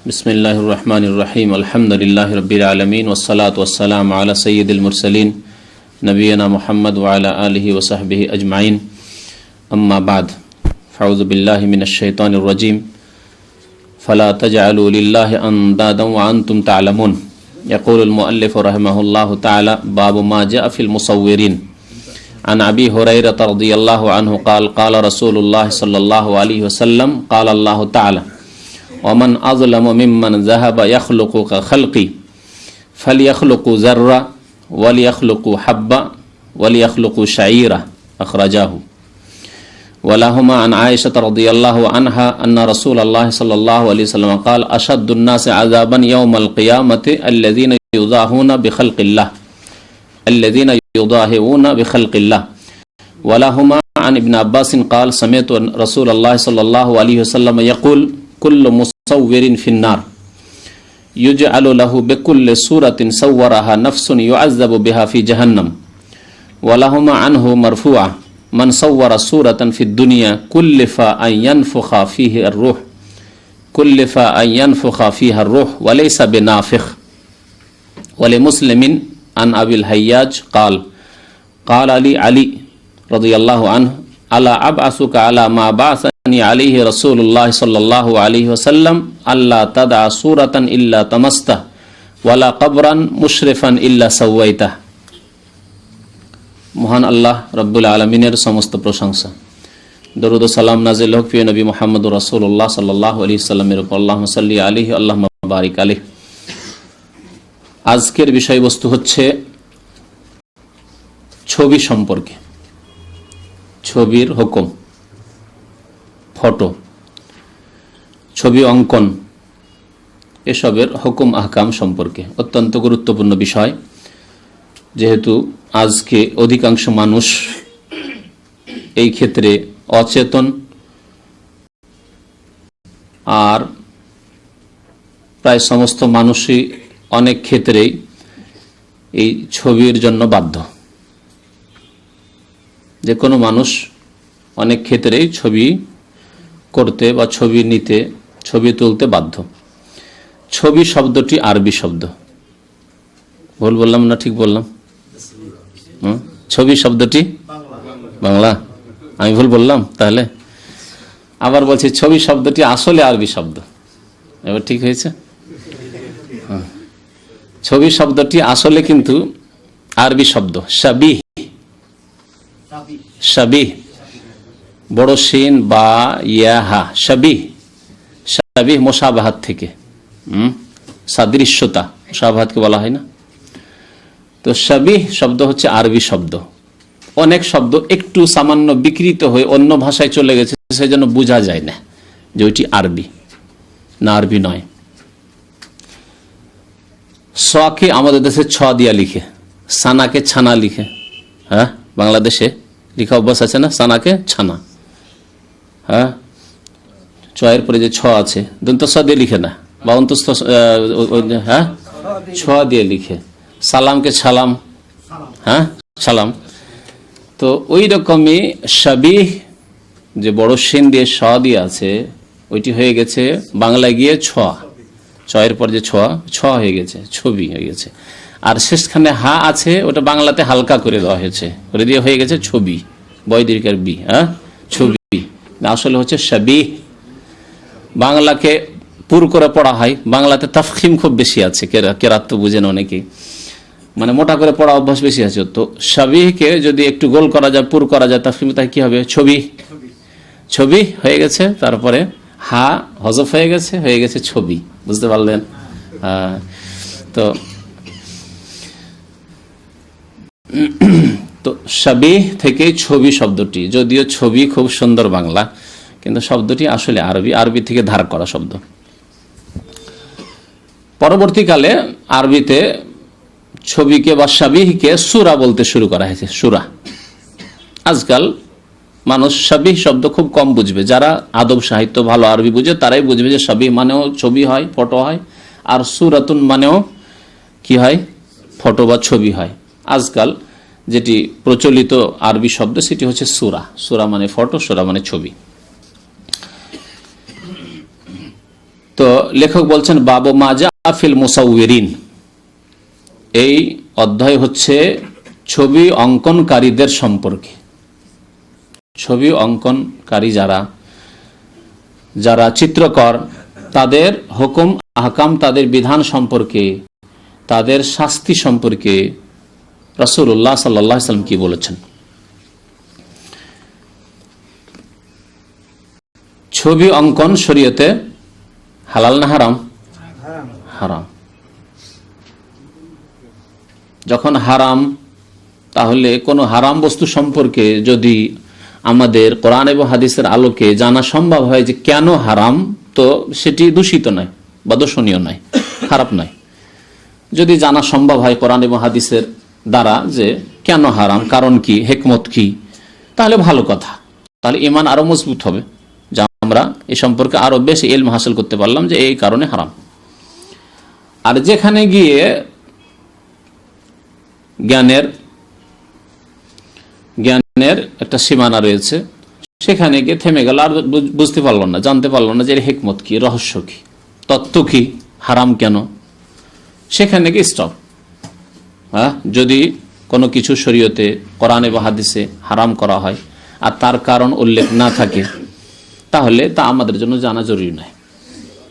बिस्मिल्लाहिर रहमानिर रहीम अल्हम्दुलिल्लाहि रब्बिल आलमीन वस्सलातु वस्सलामु अला सय्यिदिल मुरसलीन नबियना मुहम्मद व अला आलिहि व सहबिहि अजमाइन अम्मा बाद फअऊज़ु बिल्लाहि मिनश शैतानिर रजीम फला तजअलू लिल्लाहि अंदादन व अंतुम तअलमून यक़ूलुल मुअल्लिफ़ु रहमहुल्लाहु तआला बाबु मा जाअ फिल मुसव्विरीन अन अबी हुरैरह रज़ियल्लाहु अन्हु क़ाल क़ाल रसूलुल्लाह सल्लल्लाहु अलैहि वसल्लम क़ाल अल्लाहु तआला वमन अज़लमु मिम्मन ज़हब यख़्लुक़ु का ख़ल्क़ी फ़लयख़्लुक़ु ज़र्रा वलियख़्लुक़ु हब्बा वलियख़्लुक़ु शईरा अख़रजाहु वलहुमा अन आयशा रज़ियल्लाहु अन्हा अन्ना रसूलल्लाह सल्लल्लाहु अलैहि वसल्लम क़ाल अशद्दुन्नासि अज़ाबन यौमल क़ियामति अल्लज़ीना युज़ाहिऊना बिख़ल्क़िल्लाह वलहुमा अन इब्न अब्बास क़ाल समिअतु रसूलल्लाह सल्लल्लाहु अलैहि वसल्लम यक़ूल कुल्लु मुसव्विरिन फिन्नार युजअलु लहु बिकुल्लि सूरतिन सव्वरहा नफ्सुन युअज़्ज़बु बिहा फी जहन्नम वलहुमा अन्हु मरफूआ मन सव्वरा सूरतन फी दुनिया कुल्लिफा अन यनफुखा फीहा अर्रूह वलैसा बिनाफिख वलिमुस्लिमिन अन अबिल हय्याज क़ाल क़ाल अली रज़ियल्लाहु अन्हु अला अबअसुका अला मा बअसनी अलैहि रसूलुल्लाह सल्लल्लाहु अलैहि वसल्लम अल्ला तदअ सूरतन इल्ला तमस्ता वला कब्रन मुशरिफन इल्ला सव्वैता। মহান আল্লাহ রব্বুল আলমিনের সমস্ত প্রশংসা, দরুদ ও সালাম নাজিল হোক প্রিয় নবী মুহাম্মদ রাসূলুল্লাহ সাল্লাল্লাহু আলাইহি ওয়াসাল্লামের উপর। আল্লাহুম্মা সাল্লি আলাইহি আল্লাহুম্মা বারিক আলাইহি। আজকের বিষয়বস্তু হচ্ছে ছবি সম্পর্কে, ছবির হুকুম, ফটো, ছবি অঙ্কন, এসবের হুকুম আহকাম সম্পর্কে অত্যন্ত গুরুত্বপূর্ণ বিষয়। যেহেতু আজকে অধিকাংশ মানুষ এই ক্ষেত্রে অচেতন, আর প্রায় সমস্ত মানুষই অনেক ক্ষেত্রেই এই ছবির জন্য বাধ্য। যে কোনো মানুষ অনেক ক্ষেত্রেই ছবি করতে বা ছবি নিতে, ছবি তুলতে বাধ্য। ছবি শব্দটি আরবি শব্দ। ভুল বললাম না ঠিক বললাম? ছবি শব্দটি বাংলা। আমি ভুল বললাম তাহলে? আবার বলছি ছবি শব্দটি আসলে আরবি শব্দ। এবার ঠিক হয়েছে? ছবি শব্দটি আসলে কিন্তু আরবি শব্দ। শাবিহ, শাবিহ, বড় শিন বা ইয়াহা, শাবিহ। শাবিহ মুশাবাহাত থেকে, সাদৃশ্যতা, মুশাবাহাতকে বলা হয় না? তো শাবিহ শব্দ হচ্ছে আরবি শব্দ। অনেক শব্দ একটু সামান্য বিকৃত হয়ে অন্য ভাষায় চলে গেছে, সেজন্য বোঝা যায় না যে ওইটি আরবি না আরবি নয়। সকে আমাদের দেশে ছ দিয়া লিখে, সানাকে ছানা লিখে। হ্যাঁ, বাংলাদেশে লিখা অভ্যাস আছে না, সানাকে ছানা। হ্যাঁ, চয়ের পরে যে ছ আছে দন্ত স দিয়ে লিখে না, বা অন্তস্থ, হ্যাঁ, ছ দিয়ে লিখে। সালামকে ছালাম, হ্যাঁ, সালাম। তো ওই রকমই শাবিহ, যে বড় শিন দিয়ে স দিয়ে আছে, ওইটি হয়ে গেছে বাংলায় গিয়ে ছ, ছয়ের পর যে ছ হয়ে গেছে, ছবি হয়ে গেছে। আর শেষখানে হা আছে, ওটা বাংলাতে হালকা করে দেওয়া হয়েছে, করে দিয়ে হয়ে গেছে ছবি, বৈদিকের বি, হ্যাঁ, ছবি। আসলে হচ্ছে শাবিহ। বাংলাকে পুর করে পড়া হয়, বাংলাতে তাফখিম খুব বেশি আছে, কেরাত তো বুঝেন অনেকেই, মানে মোটা করে পড়া অভ্যাস বেশি আছে। তো শাবিহকে যদি একটু গোল করা যায়, পুর করা যায়, তাফখিম, তাই কি হবে? ছবি। ছবি হয়ে গেছে, তারপরে হা হজফ হয়ে গেছে ছবি। বুঝতে পারলেন? তো শাবিহ থেকে ছবি শব্দটি, যদিও ছবি খুব সুন্দর বাংলা, কিন্তু শব্দটি আসলে আরবি থেকে ধার করা শব্দ। পরবর্তীকালে আরবিতে ছবিকে বা শাবিহকে সূরা বলতে শুরু করা হয়েছে, সূরা। আজকাল মানুষ শাবিহ শব্দ খুব কম বুঝবে। যারা আদব সাহিত্য ভালো আরবি বুঝে তারাই বুঝবে যে শাবিহ মানেও ছবি হয়, ফটো হয়, আর সূরাতুন মানেও কি হয়? ফটো বা ছবি হয়। আজকাল যেটি প্রচলিত আরবি শব্দ সেটি হচ্ছে সূরা। সূরা মানে ফটো, সূরা মানে ছবি। তো লেখক বলছেন বাবু মাজা ফিল মুসাউয়িরিন, এই অধ্যায় হচ্ছে ছবি অঙ্কনকারীদের সম্পর্কে। ছবি অঙ্কনকারী যারা চিত্রকর, তাদের হুকুম আহকাম, তাদের বিধান সম্পর্কে, তাদের শাস্তি সম্পর্কে রাসূলুল্লাহ সাল্লাল্লাহু আলাইহি ওয়াসাল্লাম কি বলেছেন। ছবি অঙ্কন শরীয়তে হালাল না হারাম? হারাম। যখন হারাম, তাহলে কোনো হারাম বস্তু সম্পর্কে যদি আমাদের কোরআন এবং হাদিসের আলোকে জানা সম্ভব হয় যে কেন হারাম, তো সেটি দূষিত নয় বা দোষণীয় নয়, খারাপ নয়। যদি জানা সম্ভব হয় কোরআন এবং হাদিসের দ্বারা যে কেন হারাম, কারণ কি, হিকমত কি, তাহলে ভালো কথা, তাহলে ঈমান আরো মজবুত হবে, যে আমরা এ সম্পর্কে আরো বেশি ইলম হাসিল করতে পারলাম যে এই কারণে হারাম। আর যেখানে গিয়ে জ্ঞানের একটা সীমানা রয়েছে, সেখানে গিয়ে থেমে গেল, আর বুঝতে পারলো না, জানতে পারলো না যে এর হিকমত কি, রহস্য কি, তত্ত্ব কি, হারাম কেন, সেখানে গিয়ে স্টপ। যদি কোনো কিছু শরীয়তে কোরআন এবং হাদিসে হারাম করা হয় আর তার কারণ উল্লেখ না থাকে, তাহলে তা আমাদের জন্য জানা জরুরি নয়,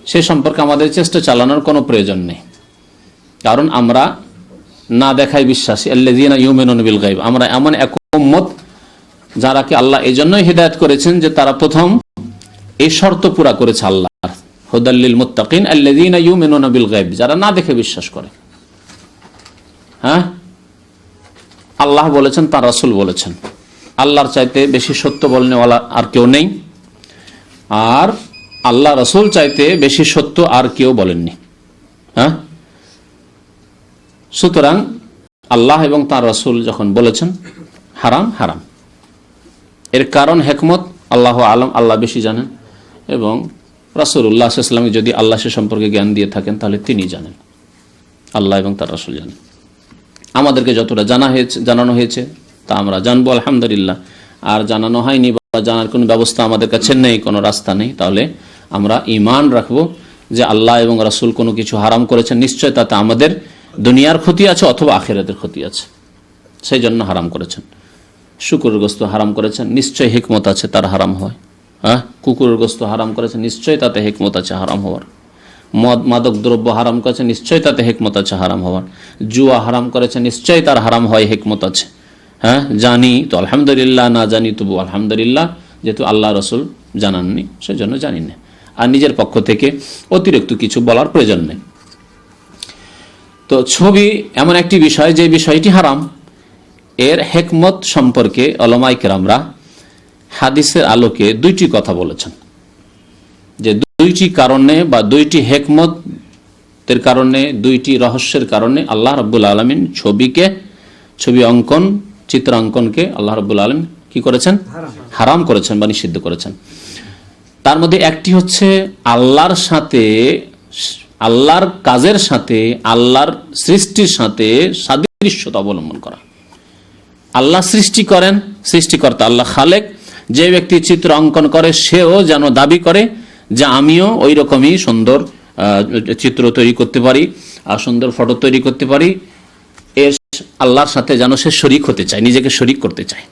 সে সম্পর্কে আমাদের চেষ্টা চালানোর কোনো প্রয়োজন নেই। কারণ আমরা না দেখাই বিশ্বাসী, আল্লাযীনা ইউমিনুনা বিল গায়ব, আমরা এমন এক উম্মত যারা কি আল্লাহ এই জন্যই হিদায়াত করেছেন যে তারা প্রথম এই শর্ত পুরা করেছে আল্লাহর, হুদাল লিল মুত্তাকিন আল্লাযীনা ইউমিনুনা বিল গায়ব, যারা না দেখে বিশ্বাস করে। আল্লাহ বলেছেন, তার রাসূল বলেছেন, আল্লাহর চাইতে বেশি সত্য বলনেওয়ালা আর কেউ নেই, আর আল্লাহ রাসূল চাইতে বেশি সত্য আর কেউ বলেননি। সুতরাং আল্লাহ এবং তার রাসূল যখন বলেছেন হারাম, হারাম, এর কারণ হিকমত আল্লাহ আলম, আল্লাহ বেশি জানেন, এবং রাসূলুল্লাহ সাল্লাল্লাহু আলাইহি ওয়াসাল্লাম যদি আল্লাহ সে সম্পর্কে জ্ঞান দিয়ে থাকেন, তাহলে তিনি জানেন, আল্লাহ এবং তার রাসূল জানেন। আমাদেরকে যতটা জানানো হয়েছে তা আমরা জানবো, আলহামদুলিল্লাহ। আর জানানো হয়নি বা জানার কোনো ব্যবস্থা আমাদের কাছে নেই, কোনো রাস্তা নেই, তাহলে আমরা ঈমান রাখবো যে আল্লাহ এবং রাসূল কোনো কিছু হারাম করেছেন, নিশ্চয় তাতে আমাদের দুনিয়ার ক্ষতি আছে অথবা আখিরাতের ক্ষতি আছে, সেই জন্য হারাম করেছেন। শুকরের গোশত হারাম করেছেন, নিশ্চয় হিকমত আছে তার হারাম হয়। কুকুরের গোশত হারাম করেছেন, নিশ্চয় তাতে হিকমত আছে হারাম হওয়ার। মদ মাদক দ্রব্য হারাম করেছে, নিশ্চয় তাতে হিকমত আছে হারাম হওয়ার। জুয়া হারাম করেছে, নিশ্চয় তার হারাম হয় হিকমত আছে। জানি তো আলহামদুলিল্লাহ, না জানি তবু আলহামদুলিল্লাহ, যেহেতু আল্লাহ রাসূল জানাননি সেজন্য জানি না, আর নিজের পক্ষ থেকে অতিরিক্ত কিছু বলার প্রয়োজন নেই। তো ছবি এমন একটি বিষয়, যে বিষয়টি হারাম, এর হিকমত সম্পর্কে উলামায়ে কেরামরা হাদিসের আলোকে দুইটি কথা বলেছেন, যে দুইটি কারণে বা দুইটি হিকমতের কারণে, দুইটি রহস্যের কারণে আল্লাহ রাব্বুল আলামিন ছবি অঙ্কন, চিত্রাঙ্কনকে আল্লাহ রাব্বুল আলামিন কি করেছেন? হারাম করেছেন বা নিষিদ্ধ করেছেন। তার মধ্যে একটি হচ্ছে আল্লাহর সাথে, আল্লাহর কাজের সাথে, আল্লাহর সৃষ্টির সাথে সাদৃশ্যতা অবলম্বন করা। আল্লাহ সৃষ্টি করেন, সৃষ্টিকর্তা আল্লাহ খালেক, যে ব্যক্তি চিত্র অঙ্কন করে সেও যেন দাবি করে যে আমিও ওই রকমই সুন্দর চিত্র তৈরি করতে পারি আর সুন্দর ফটো তৈরি করতে পারি। এর আল্লাহর সাথে যেন সে শরীক হতে চায়, নিজেকে শরীক করতে চায়।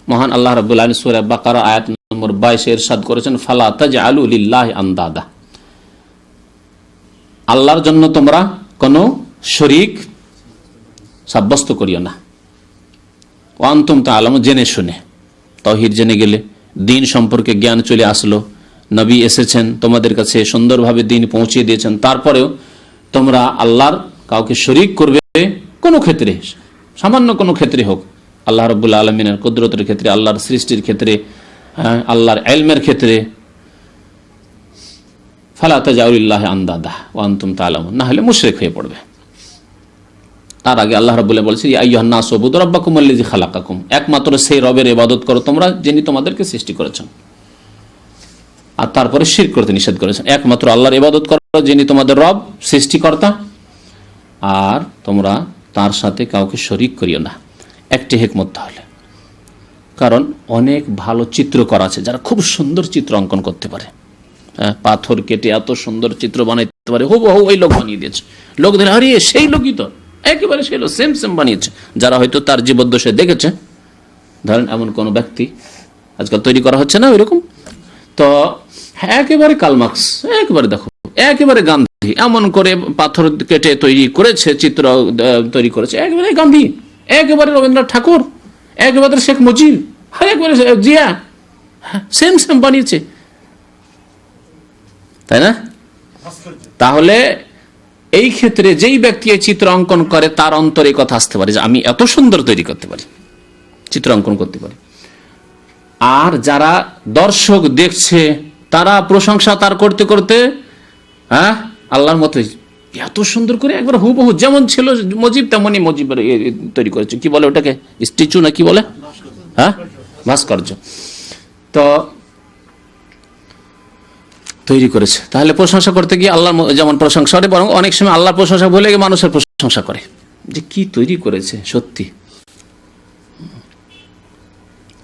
মহান আল্লাহ রাব্বুল আলামিন সূরা বাকারা আয়াত নম্বর 22 ইরশাদ করেছেন, ফালা তাজআলু লিল্লাহি আনদাদা, আল্লাহর জন্য তোমরা কোনো শরীক সাব্যস্ত করিও না। ওয়া আনতুম তাআলামু, জেনে শুনে, তাওহীদ জেনে গেলে, দ্বীন সম্পর্কে জ্ঞান চলে আসলো, নবী এসেছেন তোমাদের কাছে, সুন্দরভাবে দ্বীন পৌঁছে দিয়েছেন, তারপরেও তোমরা আল্লাহর কাউকে শরীক করবে কোনো ক্ষেত্রে, সামান্য কোনো ক্ষেত্রে হোক, আল্লাহ রাব্বুল আলামিনের কুদরতের ক্ষেত্রে, আল্লাহর সৃষ্টির ক্ষেত্রে, আল্লাহর ইলমের ক্ষেত্রে, ফালা তাজআলু লিল্লাহি আনদাদা ওয়া আনতুম তাআলামুন, না হলে মুশরিক হয়ে পড়বে। তার আগে আল্লাহ রাব্বুল আলামিন বলেছেন, ইয়া আইয়ুহান নাস উবুদু রাব্বাকুমুল্লাযী খালাকাকুম, একমাত্র সেই রবের ইবাদত করো তোমরা যিনি তোমাদেরকে সৃষ্টি করেছেন। আর তারপরে শিরক করতে নিষেধ করেছেন, একমাত্র আল্লাহর ইবাদত করো যিনি তোমাদের রব, সৃষ্টিকর্তা, আর তোমরা তার সাথে কাউকে শরীক করিও না। একটি হিকমত তাহলে, কারণ অনেক ভালো চিত্রকর আছে যারা খুব সুন্দর চিত্র অঙ্কন করতে পারে, পাথর কেটে এত সুন্দর চিত্র বানাইতে পারে, হুবহু ওই লোক বানিয়ে দিয়েছে। লোক ধরে আরে সেই লোকই তো, একেবারে সেই লোক, সেম সেম বানিয়েছে। যারা হয়তো তার জীবদ্দশায় দেখেছে, ধরেন এমন কোন ব্যক্তি আজকাল তৈরি করা হচ্ছে না ওইরকম, তো একেবারে কার্ল মার্কস, একেবারে দেখো একেবারে গান্ধী, এমন করে পাথর কেটে তৈরি করেছে, চিত্র তৈরি করেছে, একেবারে গান্ধী, একেবারে রবীন্দ্রনাথ ঠাকুর, একেবারে শেখ মুজিব, একেবারে জিয়া, সেম সেম বানিয়েছে, তাই না? তাহলে এই ক্ষেত্রে যেই ব্যক্তি এই চিত্র অঙ্কন করে তার অন্তরে কথা আসতে পারে যে আমি এত সুন্দর তৈরি করতে পারি, চিত্র অঙ্কন করতে পারি। আর যারা দর্শক দেখছে তারা প্রশংসা তার করতে করতে আল্লাহর মতো এত সুন্দর করে একবার হুবহু যেমন ছিল মুজিব তেমনই মুজিব তৈরি করেছে। কি বলে ওটাকে, স্ট্যাচু না কি বলে, ভাস্কর্য তো তৈরি করেছে। তাহলে প্রশংসা করতে গিয়ে আল্লাহ যেমন প্রশংসা করে, বরং অনেক সময় আল্লাহর প্রশংসা ভুলে গিয়ে মানুষের প্রশংসা করে যে কি তৈরি করেছে সত্যি।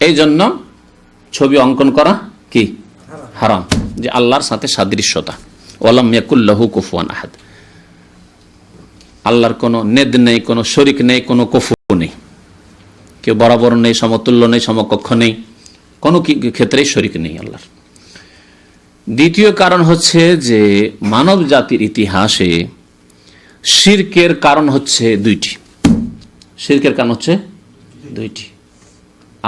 এই জন্য ছবি অঙ্কন করা কি হারাম, যে আল্লাহর সাথে সাদৃশ্যতা, ওয়ালাম ইয়াকুল্লাহু কুফুয়ান আহাদ, আল্লাহর কোনো নেদ নেই, কোনো শরিক নেই, কোনো কুফু নেই, কেউ বরাবর নেই, সমতুল্য নেই, সমকক্ষ নেই, কোনো ক্ষেত্রেই শরিক নেই আল্লাহর। দ্বিতীয় কারণ হচ্ছে যে মানব জাতির ইতিহাসে শিরকের কারণ হচ্ছে দুইটি। শিরকের কারণ হচ্ছে দুইটি।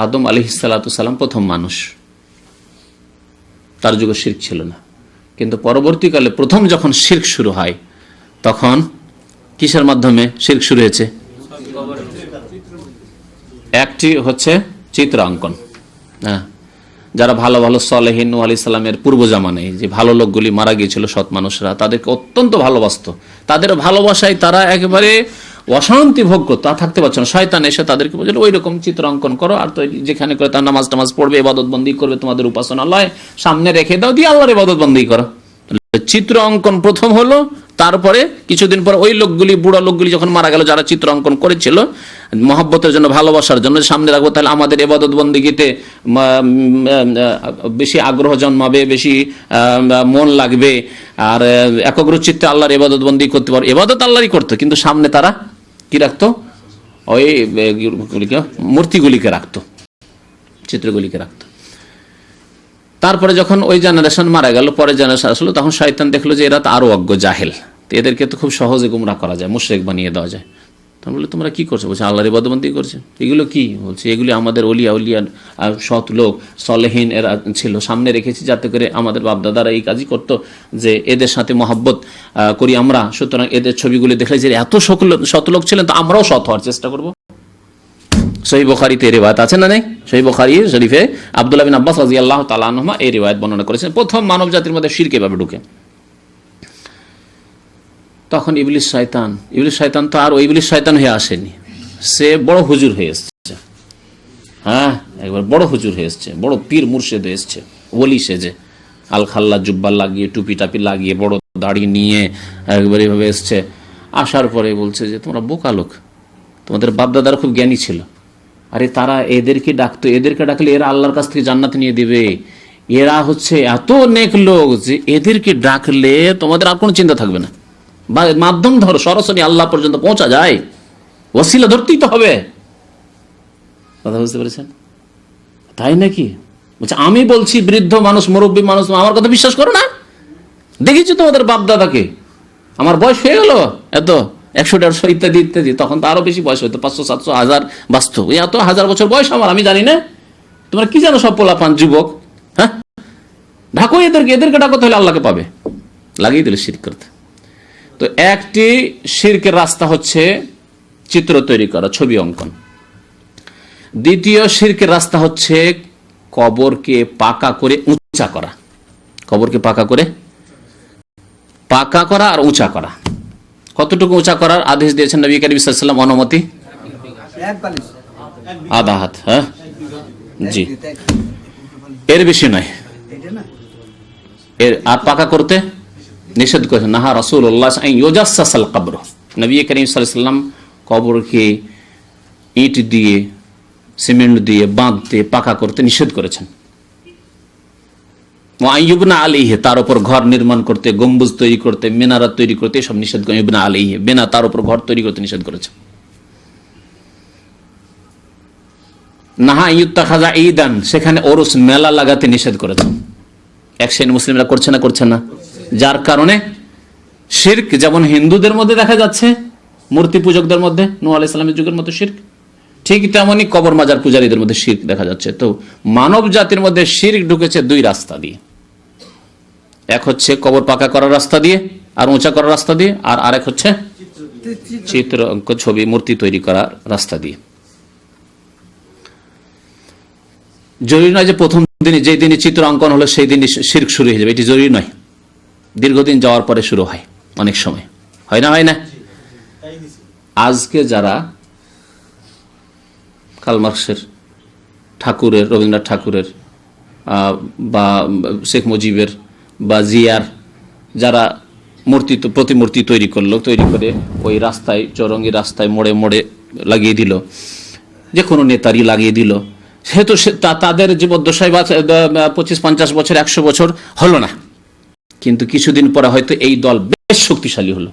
আদম আলাইহিস সালাতু সালাম প্রথম মানুষ, তার যুগে শিরক ছিল না, কিন্তু পরবর্তীকালে প্রথম যখন শিরক শুরু হয় তখন কিসের মাধ্যমে শিরক শুরু হয়েছে? একটি হচ্ছে চিত্র অঙ্কন। যারা ভালো ভালো সলেহীন নূহ আলাইহিস সালামের পূর্ব জামানায় যে ভালো লোকগুলি মারা গিয়েছিল, সৎ মানুষরা, তাদেরকে অত্যন্ত ভালোবাসত, তাদের ভালোবাসায় তারা একেবারে অশান্তি ভোগ করতো, তা থাকতে পারছে না। শয়তান এসে তাদেরকে বলছিল ওই রকম চিত্র অঙ্কন করো, আর তো যেখানে করে তার নামাজ টামাজ পড়বে, ইবাদত বন্দী করবে, তোমাদের উপাসনালয় সামনে রেখে দাও, দিয়ে আল্লাহর ইবাদত বন্দী করো। চিত্র অঙ্কন প্রথম হলো, তারপরে কিছুদিন পর ওই লোকগুলি, বুড়া লোকগুলি যখন মারা গেল, যারা চিত্র অঙ্কন করেছিল মহব্বতের জন্য, ভালোবাসার জন্য, সামনে রাখবো তাহলে আমাদের ইবাদত বন্দিগিতে বেশি আগ্রহ জন্মাবে, বেশি মন লাগবে, আর একগ্রচিত্তে আল্লাহর ইবাদত বন্দি করতে পারো। ইবাদত আল্লাহরই করতো, কিন্তু সামনে তারা কি রাখতো? ওই মূর্তিগুলিকে রাখতো, চিত্রগুলিকে রাখতো। তারপরে যখন ওই জেনারেশন মারা গেল, পরে জেনারেশন আসলো, তখন শয়তান দেখলো যে এরা তো আরো অজ্ঞ, জাহেল, তো এদেরকে তো খুব সহজে গুমরা করা যায়, মুশরিক বানিয়ে দেওয়া যায়। তখন বললো তোমরা কি করছো? বলছে আল্লাহর ইবাদতবন্দি করছে। এগুলো কি? বলছে এগুলি আমাদের ওলিয়া উলিয়া সৎ লোক সলেহীন এরা ছিল, সামনে রেখেছি যাতে করে আমাদের বাপদাদারা এই কাজই করতো, যে এদের সাথে মহব্বত করি আমরা, সুতরাং এদের ছবিগুলি দেখলে যে এত শত লোক ছিলেন, তো আমরাও সৎ হওয়ার চেষ্টা করবো। সহিহ বুখারীতে এই রিওয়ায়াত আছে না নেই? সহিহ বুখারী শরীফে আব্দুল্লাহ বিন আব্বাস রাদিয়াল্লাহু তাআলা আনহুমা এই রিওয়ায়াত বর্ণনা করেছেন। প্রথম মানব জাতির মধ্যে শিরক এভাবে ঢুকে। তখন ইবলিস শয়তান তো আর ওই ইবলিস শয়তান হয়ে আসেনি, সে বড় হুজুর হয়ে এসছে। একবার বড় হুজুর হয়ে এসছে, বড় পীর মুর্শিদ হয়ে এসছে, ওলি সেজে, আল খাল্লা জুব্বা লাগিয়ে, টুপি টাপি লাগিয়ে, বড় দাড়ি নিয়ে একবার এভাবে এসছে। আসার পরে বলছে যে তোমরা বোকা লোক, তোমাদের বাপদাদারা খুব জ্ঞানী ছিল, আরে তারা এদেরকে ডাকতো, এদেরকে ডাকলে এরা আল্লাহর কাছ থেকে জান্নাত নিয়ে দিবে, এরা হচ্ছে এত নেক লোক যে এদেরকে ডাকলে তোমাদের আর কোনো চিন্তা থাকবে না, বা মাধ্যম ধরো সরাসরি আল্লাহ পর্যন্ত পৌঁছা যায়, ওসিলা ধরতেই তো হবে। কথা বুঝতে পেরেছেন? তাই নাকি? বলছে আমি বলছি বৃদ্ধ মানুষ, মুরব্বী মানুষ, আমার কথা বিশ্বাস করো না? দেখেছি তোমাদের বাপদাদাকে, আমার বয়স হয়ে গেল এত 100-150 ইত্যাদি ইত্যাদি, তখন তো আরো বেশি বয়স হইতো, 500-700-1000 বাঁচত, এত 1000 বছর বয়স আমার, আমি জানি না? তোমরা কি জানো সব পোলাপান যুবক? ঢাকো এদেরকে ডাকো, তাহলে আল্লাহকে পাবে। লাগিয়ে দিলে শিরক করতে। তো একটি শিরকের রাস্তা হচ্ছে চিত্র তৈরি করা, ছবি অঙ্কন। দ্বিতীয় শিরকের রাস্তা হচ্ছে কবরকে পাকা করে উঁচা করা। কবরকে পাকা করা আর উঁচা করা। কতটুকু উঁচা করার আদেশ দিয়েছেন নবী করিম সাল্লাল্লাহু আলাইহি ওয়াসাল্লাম? অনুমতি আধা হাত। জি, এর বেশি নয়। এর আর পাকা করতে নিষেধ করেছেন। নাহা রাসূলুল্লাহ আন ইউজাসসাসাল কবর। নবী করিম সাল্লাল্লাহু আলাইহি ওয়াসাল্লাম কবরকে ইট দিয়ে, সিমেন্ট দিয়ে বাঁধতে, পাকা করতে নিষেধ করেছেন। ইবনা আলাইহি, তার উপর ঘর নির্মাণ করতে, গম্বুজ তৈরি করতে, মিনারাত তৈরি করতে সব নিষেধ করে। ইবনা আলাইহি, বিনা, তার উপর ঘর তৈরি করতে নিষেধ করেছে। নাহা ইউত্তাখাযা ঈদান, সেখানে ওরস মেলা লাগাতে নিষেধ করেছে। এক শ্রেণী মুসলিমরা করছে না, করছে না, যার কারণে শিরক যেমন হিন্দুদের মধ্যে দেখা যাচ্ছে, মূর্তি পূজকদের মধ্যে নূহ আলাইহিস সালামের যুগের মতো শিরক, ঠিক তেমনি কবর মাজার পূজারীদের মধ্যে শিরক দেখা যাচ্ছে। তো মানব জাতির মধ্যে শিরক ঢুকেছে দুই রাস্তা দিয়ে। এক হচ্ছে কবর পাকা করার রাস্তা দিয়ে আর উঁচা করার রাস্তা দিয়ে, আর আরেক হচ্ছে চিত্র অঙ্ক, ছবি, মূর্তি তৈরি করার রাস্তা দিয়ে। জরুরি নয় যে প্রথম দিনে, যেই দিনে চিত্র অঙ্কন হলো সেই দিনই শিরক শুরু হয়ে যাবে, এটি জরুরি নয়। দীর্ঘদিন যাওয়ার পরে শুরু হয়, অনেক সময় হয় না, হয় না। আজকে যারা কার্ল মার্কসের, ঠাকুরের, রবীন্দ্রনাথ ঠাকুরের বা শেখ মুজিবের বা জিয়ার যারা মূর্তি, প্রতিমূর্তি তৈরি করলো, তৈরি করে ওই রাস্তায়, চৌরঙ্গি রাস্তায় মোড়ে মোড়ে লাগিয়ে দিল, যে কোনো নেতারই লাগিয়ে দিল, সেহেতু তাদের জীবদ্দশায় 25-50 বছর, 100 বছর হলো না, কিন্তু কিছুদিন পরে হয়তো এই দল বেশ শক্তিশালী হলো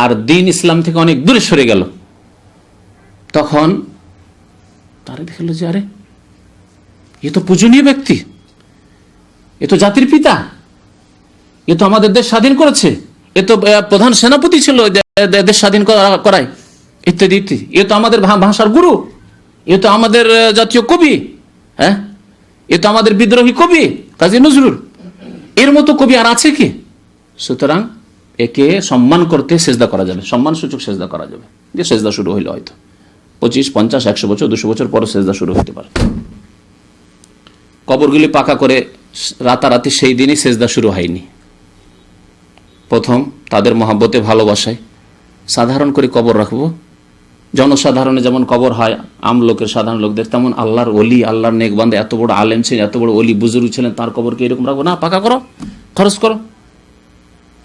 আর দিন ইসলাম থেকে অনেক দূরে সরে গেল। তখন তারা দেখলো যে আরে এ তো পূজনীয় ব্যক্তি, এ তো জাতির পিতা, এ তো আমাদের দেশ স্বাধীন করেছে, এ তো প্রধান সেনাপতি ছিল দেশ স্বাধীন করায়, ইত্যাদি ইত্যাদি, এ তো আমাদের ভাষার গুরু, এ তো আমাদের জাতীয় কবি, হ্যাঁ, এ তো আমাদের বিদ্রোহী কবি কাজী নজরুল, এর মতো কবি আর আছে কি? সুতরাং একে সম্মান করতে সেজদা করা যাবে, সম্মান সূচক সেজদা করা যাবে। যে সেজদা শুরু হইলো হয়তো 25, 50, 100 বছর, 200 বছর পরে সেজদা শুরু হতে পারে। কবরগুলি পাকা করে রাতারাতি সেই দিনই সেজদা শুরু হয়নি। প্রথম তাদের মহাব্বতে, ভালোবাসায় সাধারণ করে কবর রাখবো। জনসাধারণে যেমন কবর হয় আম লোকের, সাধারণ লোকদের, তেমন আল্লাহর ওলি, আল্লাহর নেক বান্দা, এত বড় আলেম ছিলেন, এত বড় ওলি বুজুর্গ ছিলেন, তার কবরকে এরকম রাখবো না? পাকা করো, খরচ করো,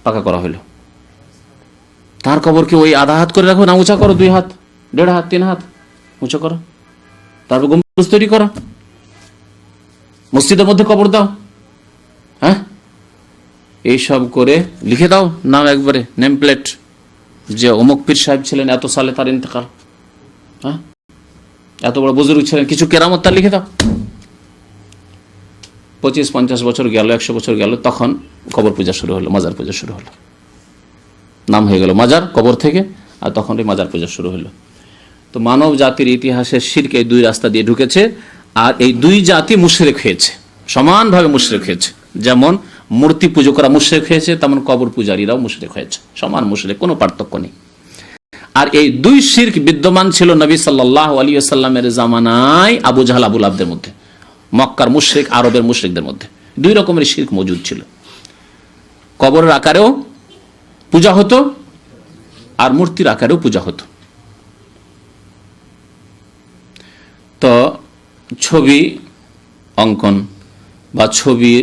পাকা করা হলো। তার কবরকে ওই আধা হাত করে রাখো না, উঁচা করো, 2 হাত, 1.5 হাত, 3 হাত উঁচা করো, তারপর গম্বুজ তৈরি করো, মসজিদের মধ্যে কবর দাও, হ্যাঁ, এইসব করে লিখে দাও নাম, একবারে নেম প্লেট, যে অমুক পীর সাহেব ছিলেন, এত সালে তার ইন্তেকাল, হ্যাঁ, এত বড় বুজুর্গ ছিলেন, কিছু কেরামত তার লিখে দাও। 25-50 বছর গেল, 100 বছর গেল, তখন কবর পূজা শুরু হলো, মাজার পূজা শুরু হলো, নাম হয়ে গেল মাজার, কবর থেকে, আর তখন এই মাজার পূজা শুরু হলো। তো মানব জাতির ইতিহাসে শিরক এই দুই রাস্তা দিয়ে ঢুকেছে, আর এই দুই জাতি মুশরিক হয়েছে, সমানভাবে মুশরিক হয়েছে। যেমন মূর্তি পূজকরা মুশরিক হয়েছে, তেমন কবর পূজারীরাও মুশরিক হয়েছে, সমান মুশরিক, কোনো পার্থক্য নেই। আর এই দুই শিরক বিদ্যমান ছিল নবী সাল্লাল্লাহু আলাইহি ওয়াসাল্লামের জামানায় আবু জাহল, আবু লাহাবের মধ্যে, মক্কার মুশরিক, আরবের মুশরিকদের মধ্যে 2 রকমের শিরক মজুদ ছিল। কবরের আকারেও পূজা হতো আর মূর্তির আকারেও পূজা হতো। তো ছবি অঙ্কন বা ছবি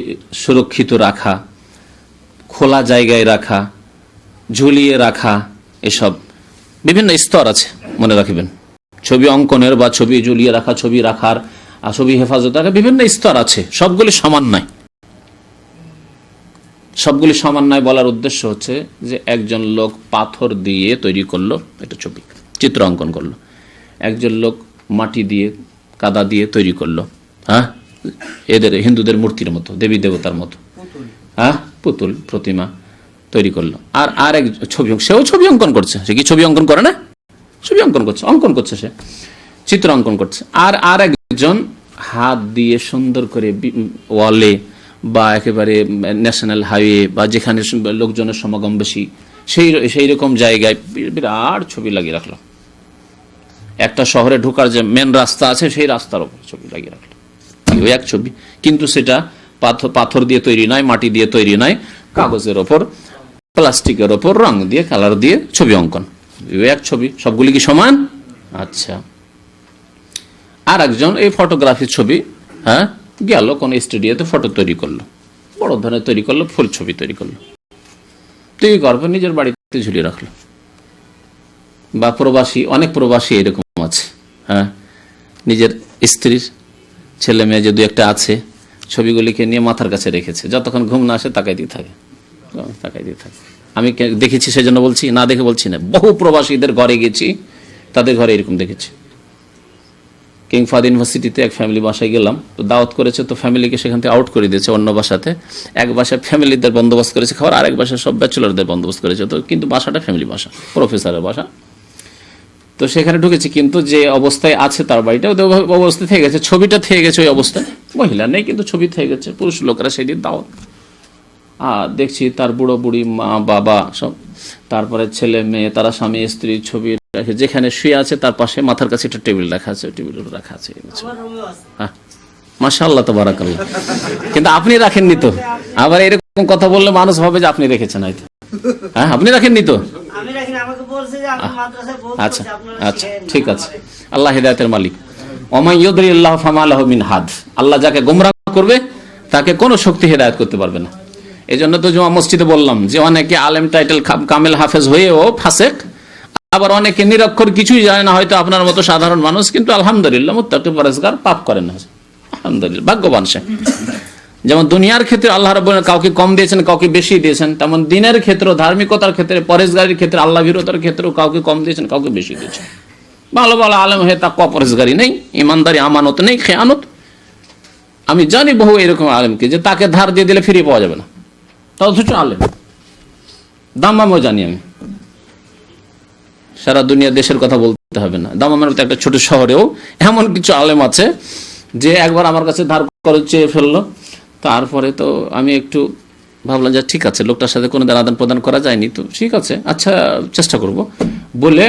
সুরক্ষিত রাখা, খোলা জায়গায় রাখা, ঝুলিয়ে রাখা, এসব বিভিন্ন স্তর আছে, মনে রাখবেন। ছবি অঙ্কনের বা ছবি ঝুলিয়ে রাখা, ছবি রাখার, ছবি হেফাজত রাখার বিভিন্ন স্তর আছে, সবগুলি সমান নয়। সবগুলি সমান নয় বলার উদ্দেশ্য হচ্ছে যে একজন লোক পাথর দিয়ে তৈরি করলো একটা ছবি, চিত্র অঙ্কন করলো, একজন লোক মাটি দিয়ে, কাদা দিয়ে তৈরি করলো, হ্যাঁ, এদের হিন্দুদের মূর্তির মতো, দেবী দেবতার মতো, হ্যাঁ, পুতুল, প্রতিমা তৈরি করলো। আর আরেক ছবি, সেও ছবি অঙ্কন করছে, সে কি ছবি অঙ্কন করে না? ছবি অঙ্কন করছে, অঙ্কন করছে, সে চিত্র অঙ্কন করছে। আর আরেকজন হাত দিয়ে সুন্দর করে ওয়ালে বা একেবারে ন্যাশনাল হাইওয়ে বা যেখানে লোকজনের সমাগম বেশি, সেই রকম জায়গায় বিরাট ছবি লাগিয়ে রাখলো। একটা শহরে ঢোকার যে মেন রাস্তা আছে, সেই রাস্তার উপর ছবি লাগিয়ে রাখলো, ওই এক ছবি, কিন্তু সেটা পাথর দিয়ে তৈরি নয়, মাটি দিয়ে তৈরি নয়, কাগজের ওপর, প্লাস্টিকের ওপর রং দিয়ে, কালার দিয়ে ছবি অঙ্কন, ওই এক ছবি। সবগুলি কি সমান? আচ্ছা। আর একজন এই ফটোগ্রাফির ছবি, হ্যাঁ, গেল কোন স্টুডিওতে ফটো তৈরি করলো, বড় ধরনের তৈরি করলো, ফুল ছবি তৈরি করলো, তৈরি করার পর নিজের বাড়িতে ঝুলিয়ে রাখলো। বা প্রবাসী, অনেক প্রবাসী এরকম আছে, হ্যাঁ, নিজের স্ত্রীর, ছেলে মেয়ে যে 2-1 আছে, ছবিগুলিকে নিয়ে মাথার কাছে রেখেছে, যতক্ষণ ঘুম না আসে তাকাই দিয়ে থাকে। আমি দেখেছি সেজন্য বলছি, না দেখে বলছি না। বহু প্রবাসীদের ঘরে গেছি, তাদের ঘরে এরকম দেখেছি। কিং ফাহাদ ইউনিভার্সিটিতে এক ফ্যামিলি বাসায় গেলাম, তো দাওয়াত করেছে, তো ফ্যামিলিকে সেখান থেকে আউট করে দিয়েছে অন্য বাসাতে। এক বাসায় ফ্যামিলিদের বন্দোবস্ত করেছে খাবার, আরেক বাসায় সব ব্যাচেলরদের বন্দোবস্ত করেছে। তো কিন্তু বাসাটা ফ্যামিলি বাসা, প্রফেসরের বাসা। তো সেখানে ঢুকেছি, কিন্তু যে অবস্থায় আছে তার বাড়িটা ওদের অবস্থায় থেকে গেছে, ছবিটা থেকে গেছে ওই অবস্থায়, মহিলা নেই কিন্তু ছবি থেকে গেছে। পুরুষ লোকেরা সেই দিন দাওয়াত, দেখছি তার বুড়ো বুড়ি, মা বাবা সব, তারপরে ছেলে মেয়ে, তারা স্বামী স্ত্রী ছবি রাখে। যেখানে শুয়ে আছে তার পাশে মাথার কাছে একটা টেবিল রাখা আছে, টেবিল রাখা আছে। হ্যাঁ, মাশাআল্লাহ তাবারাকাল্লাহ। কিন্তু আপনি রাখেননি তো। আবার এরকম কথা বললে মানুষ ভাবে যে আপনি রেখেছেন হয়তো। হ্যাঁ, আপনি রাখেননি তো। আচ্ছা আচ্ছা, ঠিক আছে। আল্লাহ হিদায়াতের মালিক। ওয়া ইউদরিল্লাহু ফামা লাহু মিন হাদ। আল্লাহ যাকে গোমরাহ করবে তাকে কোনো শক্তি হিদায়াত করতে পারবে না। এই জন্য তো জুমা মসজিদে বললাম যে অনেকে আলেম টাইটেল কামেল হাফেজ হয়েও ফাসেক, আবার অনেকে নিরক্ষর, কিছুই জানে না, হয়তো আপনার মতো সাধারণ মানুষ, কিন্তু আলহামদুলিল্লাহ মুত্তাকি পরেজগার, পাপ করেন না, আলহামদুলিল্লাহ, ভাগ্যবান সে। যেমন দুনিয়ার ক্ষেত্রে আল্লাহ রাব্বুল কাউকে কম দিয়েছেন, কাউকে বেশি দিয়েছেন, তেমন দিনের ক্ষেত্রে, ধার্মিকতার ক্ষেত্রে, পরেজগারির ক্ষেত্রে, আল্লাহ ভীরতার ক্ষেত্রেও কাউকে কম দিয়েছেন, কাউকে বেশি দিয়েছেন। ভালো ভালো আলেম হয়ে তাকওয়া পরেজগারি নেই, ইমানদারি আমানত নেই, খেয়ানত। আমি জানি বহু এরকম আলেমকে যে তাকে ধার দিয়ে দিলে ফিরিয়ে পাওয়া যাবে না, অথচ আলেম। দাম্মামও জানি আমি, সারা দুনিয়া দেশের কথা বলতে হবে না, দাম্মামের মতো একটা ছোট শহরেও এমন কিছু আলেম আছে যে একবার আমার কাছে ধার করে চেয়ে ফেললো। তারপরে তো আমি একটু ভাবলাম যে ঠিক আছে, লোকটার সাথে কোনো আদান প্রদান করা যায়নি, তো ঠিক আছে, আচ্ছা চেষ্টা করব বলে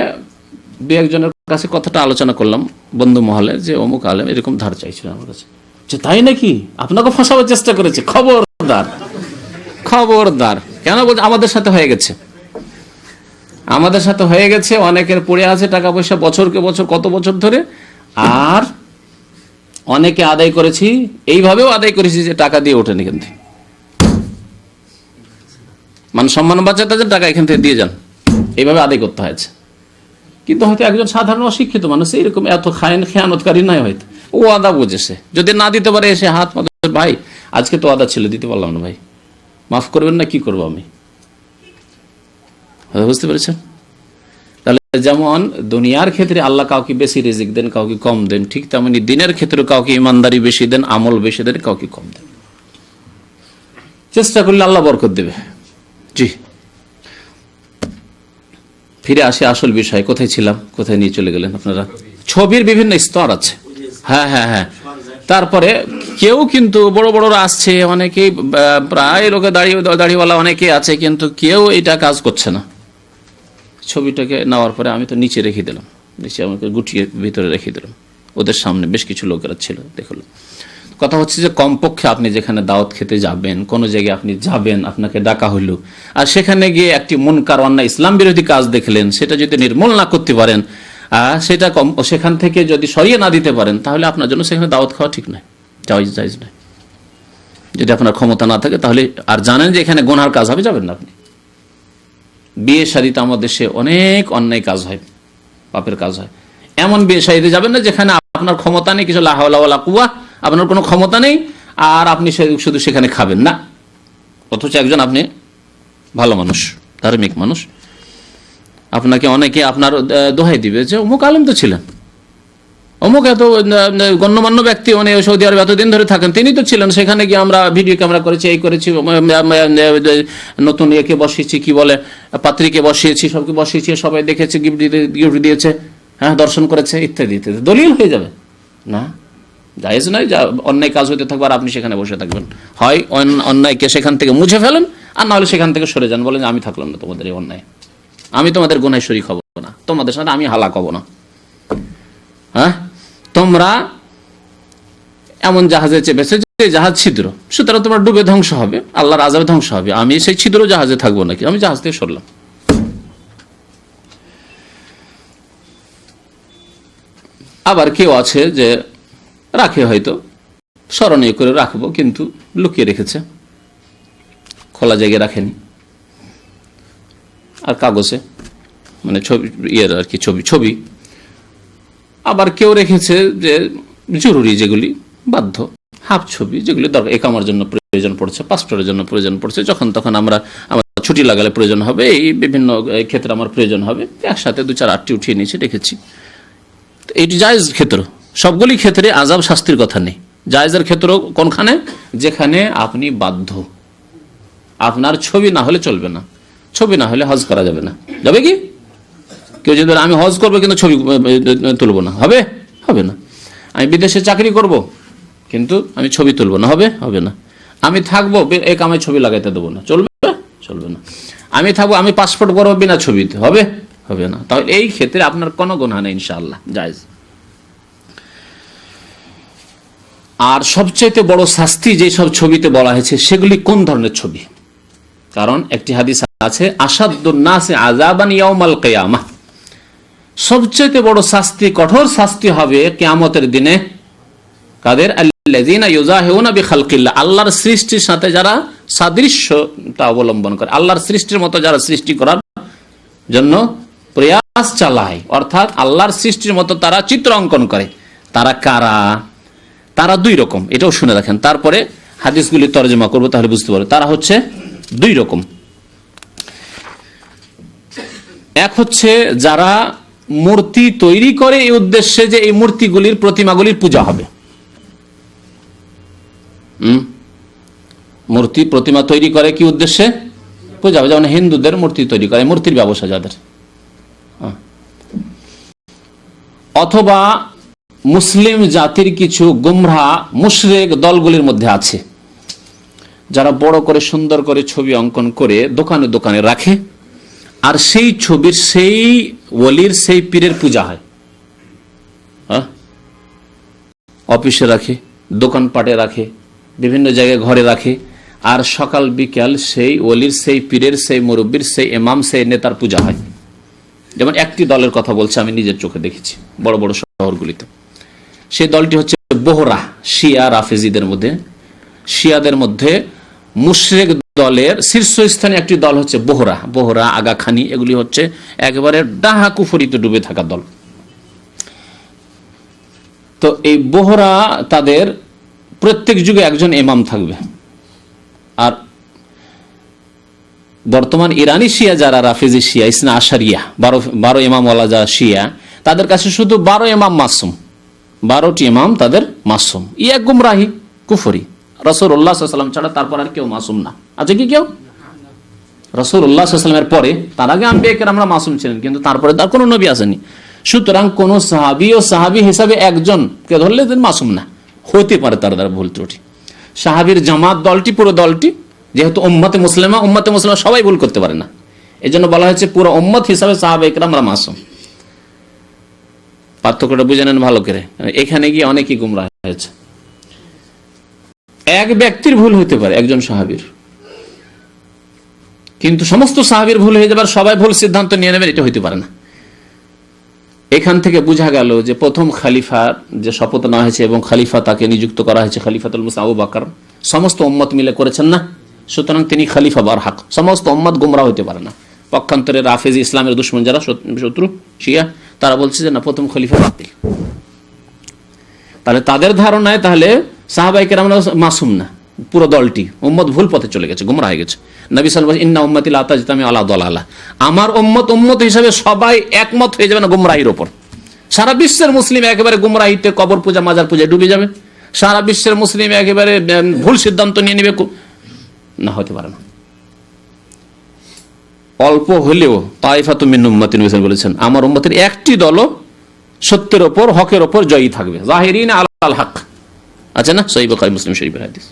দু একজনের কাছে কথাটা আলোচনা করলাম বন্ধু মহলে, যে অমুক আলেম এরকম ধার চাইছিল আমার কাছে। যে তাই নাকি, আপনাকে ফাঁসাবার চেষ্টা করেছে? খবরদার, খবরদার। কেন বলছে? আমাদের সাথে হয়ে গেছে, আমাদের সাথে হয়ে গেছে। অনেকের পড়ে আছে টাকা পয়সা বছরকে বছর, কত বছর ধরে। আর অনেকে আদায় করেছি, এইভাবেও আদায় করেছি যে টাকা দিয়ে ওঠেন এখান থেকে, মান সম্মান বাঁচাতে যান, টাকা এখান থেকে দিয়ে যান, এইভাবে আদায় করতে হয়েছে। কিন্তু হয়তো একজন সাধারণ অশিক্ষিত মানুষ এরকম এত খেয়ানতকারী নয়, হয়তো ও আদা বুঝেছে। যদি না দিতে পারে এসে হাত মাথা, ভাই আজকে তো আদা ছিল, দিতে পারলাম না ভাই, মাফ করবেন না, কি করবো আমি। বুঝতে পেরেছেন? তাহলে যেমন দুনিয়ার ক্ষেত্রে আল্লাহ কাউকে বেশি রিজিক দেন, কাউকে কম দেন, ঠিক তেমনি দিনের ক্ষেত্রে কাউকে ইমানদারি বেশি দেন, আমল বেশি দেন, কাউকে কম দেন। চেষ্টা করলে আল্লাহ বরকত দেবে। জি, ফিরে আসে আসল বিষয়। কোথায় ছিলাম, কোথায় নিয়ে চলে গেলেন আপনারা? ছবির বিভিন্ন স্তর আছে। হ্যাঁ হ্যাঁ হ্যাঁ। তারপরে কেউ কিন্তু বড় বড়রা আসছে, অনেকেই প্রায় লোকে দাড়িওয়ালা অনেকে আছে, কিন্তু কেউ এটা কাজ করছে না। ছবিটাকে নেওয়ার পরে আমি তো নিচে রেখে দিলাম, নিচে আমাকে গুটিয়ে ভিতরে রেখে দিলাম। ওদের সামনে বেশ কিছু লোকেরা ছিল, দেখলো। কথা হচ্ছে যে কমপক্ষে আপনি যেখানে দাওয়াত খেতে যাবেন, কোনো জায়গায় আপনি যাবেন, আপনাকে ডাকা হইল, আর সেখানে গিয়ে একটি মুনকার অন্যায় ইসলাম বিরোধী কাজ দেখলেন, সেটা যদি নির্মূল না করতে পারেন, সেটা সেখান থেকে যদি সরিয়ে না দিতে পারেন, তাহলে আপনার জন্য সেখানে দাওয়াত খাওয়া ঠিক নয়, জায়েজ নয়। যদি আপনার ক্ষমতা না থাকে তাহলে, আর জানেন যে এখানে গুনার কাজ হবে, যাবেন না আপনি। বিয়ে শাদীতে আমাদের দেশে অনেক অন্যায় কাজ হয়, পাপের কাজ হয়। এমন বিয়ে শাদীতে যাবেন না যেখানে আপনার ক্ষমতা নেই, কিছু লা হাওলা ওয়ালা কুওয়া, আপনার কোনো ক্ষমতা নেই, আর আপনি শুধু সেখানে খাবেন না, অথচ একজন আপনি ভালো মানুষ, ধার্মিক মানুষ, আপনাকে অনেকে আপনার দোহাই দিবে যে অমুক আলেম তো ছিলেন, অমুক এত গণ্যমান্য ব্যক্তি, উনি সৌদি আরবে এতদিন ধরে থাকেন, তিনি তো ছিলেন, সেখানে গিয়ে আমরা ভিডিও ক্যামেরা করেছি, এই করেছি, নতুন একে বসিয়েছি, কি বলে, পাত্রীকে বসিয়েছি, সবকে বসিয়েছি, সবাই দেখেছে, গিফট দিয়েছে, হ্যাঁ, দর্শন করেছে, ইত্যাদি ইত্যাদি। দলিল হয়ে যাবে না, জায়েজ নয়। যা অন্যায় কাজ হতে থাকবে আর আপনি সেখানে বসে থাকবেন, হয় অন্যায়কে সেখান থেকে মুছে ফেলেন, আর না হলে সেখান থেকে সরে যান, বলেন আমি থাকলাম না তোমাদের এই অন্যায়, আমি তোমাদের গুনায় শরীক হব না, তোমাদের সাথে আমি হালাক হব না। হ্যাঁ, তোমরা এমন জাহাজে চেপেছে যে জাহাজ ছিদ্র, সুতরাং তোমরা ডুবে ধ্বংস হবে, আল্লাহর আযাবে ধ্বংস হবে, আমি সেই ছিদ্র জাহাজে থাকবো নাকি, আমি জাহাজ থেকে সরলাম। আবার কেউ আছে যে রাখে, হয়তো স্মরণীয় করে রাখবো, কিন্তু লুকিয়ে রেখেছে, খোলা জায়গায় রাখেনি, আর কাগজে, মানে ছবি, ইয়ের আর কি, ছবি। আবার কেউ রেখেছে যে জরুরি, যেগুলি বাধ্য, হাফ ছবি, যেগুলি দরকার একামার জন্য প্রয়োজন পড়ছে, পাসপোর্টের জন্য প্রয়োজন পড়ছে, যখন তখন আমরা আমার ছুটি লাগালে প্রয়োজন হবে, এই বিভিন্ন ক্ষেত্রে আমার প্রয়োজন হবে, একসাথে 2-4-8টি উঠিয়ে নিয়েছি, রেখেছি। এটি জায়েজ ক্ষেত্র, সবগুলি ক্ষেত্রে আযাব শাস্তির কথা নেই। জায়েজের ক্ষেত্র কোনখানে? যেখানে আপনি বাধ্য, আপনার ছবি না হলে চলবে না, ছবি না হলে হজ করা যাবে না। যাবে কি? কেউ যদি আমি হজ করবো কিন্তু ছবি তুলবো না, হবে? হবে না। আমি বিদেশে চাকরি করব কিন্তু আমি ছবি তুলবো না, হবে? হবে না। আমি থাকবো এক আমায় ছবি লাগাইতে দেবো না, চলবে? চলবে না। আমি থাকবো, আমি পাসপোর্ট করবো বিনা ছবিতে, হবে? হবে না। তাহলে এই ক্ষেত্রে আপনার কোনো গুনাহ নেই, ইনশাআল্লাহ জায়েজ। আর সবচেয়ে বড় শাস্তি যে সব ছবিতে বলা হয়েছে সেগুলি কোন ধরনের ছবি? কারণ একটি হাদিস আছে, আশাদ্দুন নাসি আযাবান ইয়াউমাল কিয়ামাহ, সবচেয়ে বড় শাস্তি, কঠোর শাস্তি হবে কিয়ামতের দিনে কাদের? আল্লাযীনা ইউযাহিউনা বিখালকিল্লাহ, আল্লাহর সৃষ্টির সাথে যারা সাদৃশ্যতা অবলম্বন করে, আল্লাহর সৃষ্টির মতো যারা সৃষ্টি করার জন্য প্রয়াস চালায়, অর্থাৎ আল্লাহর সৃষ্টির মতো তারা চিত্র অঙ্কন করে। তারা কারা? তারা দুই রকম, এটাও শুনে রাখেন, তারপরে হাদিসগুলি তরজমা করবো, তাহলে বুঝতে পারবে। তারা হচ্ছে দুই রকম। এক হচ্ছে যারা মূর্তি তৈরি করে এই উদ্দেশ্যে যে এই মূর্তিগুলির, প্রতিমাগুলির পূজা হবে। মূর্তি প্রতিমা তৈরি করে কি উদ্দেশ্যে? পূজা হবে। যেমন হিন্দুদের মূর্তি তৈরি করে, মূর্তির ব্যবসা যাদের। অথবা মুসলিম জাতির কিছু গুমরাহ মুশরিক দলগুলির মধ্যে আছে যারা বড় করে সুন্দর করে ছবি অঙ্কন করে দোকানে দোকানে রাখে, আর সেই ছবির, সেই ওলির, সেই পীরের পূজা হয়। অফিসে রাখে, দোকানপাটে রাখে, বিভিন্ন জায়গায় ঘরে রাখে, আর সকাল বিকাল সেই ওলির, সেই পীরের, সেই মুরব্বীর, সেই ইমাম, সেই নেতার পূজা হয়। যেমন একটি দলের কথা বলছি, আমি নিজের চোখে দেখেছি বড় বড় শহরগুলিতে। সেই দলটি হচ্ছে বোহরা, শিয়া রাফেজিদের মধ্যে, শিয়াদের মধ্যে মুশরিক দলের শীর্ষস্থানে একটি দল হচ্ছে বোহরা। বোহরা, আগাখানি, এগুলি হচ্ছে একেবারে ডাহা কুফরিতে ডুবে থাকা দল। তো এই বোহরা, তাদের প্রত্যেক যুগে একজন ইমাম থাকবে। আর বর্তমান ইরানি শিয়া যারা, রাফেজি শিয়া, ইসনা আশারিয়া, 12 ইমামওয়ালা যা শিয়া, তাদের কাছে শুধু 12 ইমাম মাসুম, 12টি ইমাম তাদের মাসুম। এক গুমরাহি, কুফরি। রাসূলুল্লাহ সাল্লাল্লাহু আলাইহি ওয়াসাল্লাম ছাড়া তারপর আর কেউ মাসুম না। আছে কি কেউ? রাসূলুল্লাহ সাল্লাল্লাহু আলাইহি ওয়াসাল্লামের পরে, তার আগে আম্বিয়া কেরামরা মাসুম ছিলেন, কিন্তু তারপরে তার কোনো নবী আসেনি। সুতরাং কোন সাহাবী ও সাহাবী হিসাবে একজনকে ধরলে তিনি মাসুম না, হতে পারে তার দ্বারা ভুল ত্রুটি। সাহাবীর জামাত দলটি, পুরো দলটি, যেহেতু উম্মতে মুসলিমা সবাই ভুল করতে পারে না, এই জন্য বলা হয়েছে পুরো উম্মত হিসাবে সাহাবায়ে কেরামরা মাসুম। পার্থক্যটা বুঝে নেন ভালো করে। এখানে গিয়ে অনেকেই গুমরাহ হয়েছে। এক ব্যক্তির ভুল হইতে পারে, একজন সাহাবীর, কিন্তু সমস্ত সাহাবীর ভুল হয়ে যাবার, সবাই ভুল সিদ্ধান্ত নিয়ে নেবেন, এটা হইতে পারে না। এখান থেকে বোঝা গেল যে প্রথম খলিফা যে শপথ নেওয়া হয়েছে এবং খলিফা তাকে নিযুক্ত করা হয়েছে, খলিফাতুল মুসলিমিন আবু বকর, সমস্ত উম্মত মিলে করেছেন না, সুতরাং তিনি খলিফা বারহাক। সমস্ত উম্মত গুমরাহ হইতে পারে না। পক্ষান্তরে রাফেজি, ইসলামের দুশমন যারা, শত্রু শিয়া, তারা বলছে যে না, প্রথম খলিফা বাতিল। তাহলে তাদের ধারণায় তাহলে সাহাবায়ে কেরামরা মাসুম না, পুরো দলটি উম্মত ভুল পথে চলে গেছে, গুমরাহ হয়ে গেছে। নবী সাল্লাল্লাহু আলাইহি ওয়াসাল্লাম, ইন্না উম্মতি লা তাজতামি আলা দালালা, আমার উম্মত হিসাবে সবাই একমত হয়ে যাবে না গুমরাহির উপর। সারা বিশ্বের মুসলিম একেবারে গুমরাহিতে, কবর পূজা, মাজার পূজায় ডুবে যাবে। সারা বিশ্বের মুসলিম একেবারে ভুল সিদ্ধান্ত নিয়ে নেবে, না, হতে পারে না। অল্প হলেও তাইফাতুম মিন উম্মতি, নবী বলেছেন, আমার উম্মতের একটি দলও সত্যের ওপর, হকের ওপর জয়ী থাকবে। জাহিরিন আলাল হক, আছে না, সহিহ বুখারী মুসলিম শরীফের হাদিস।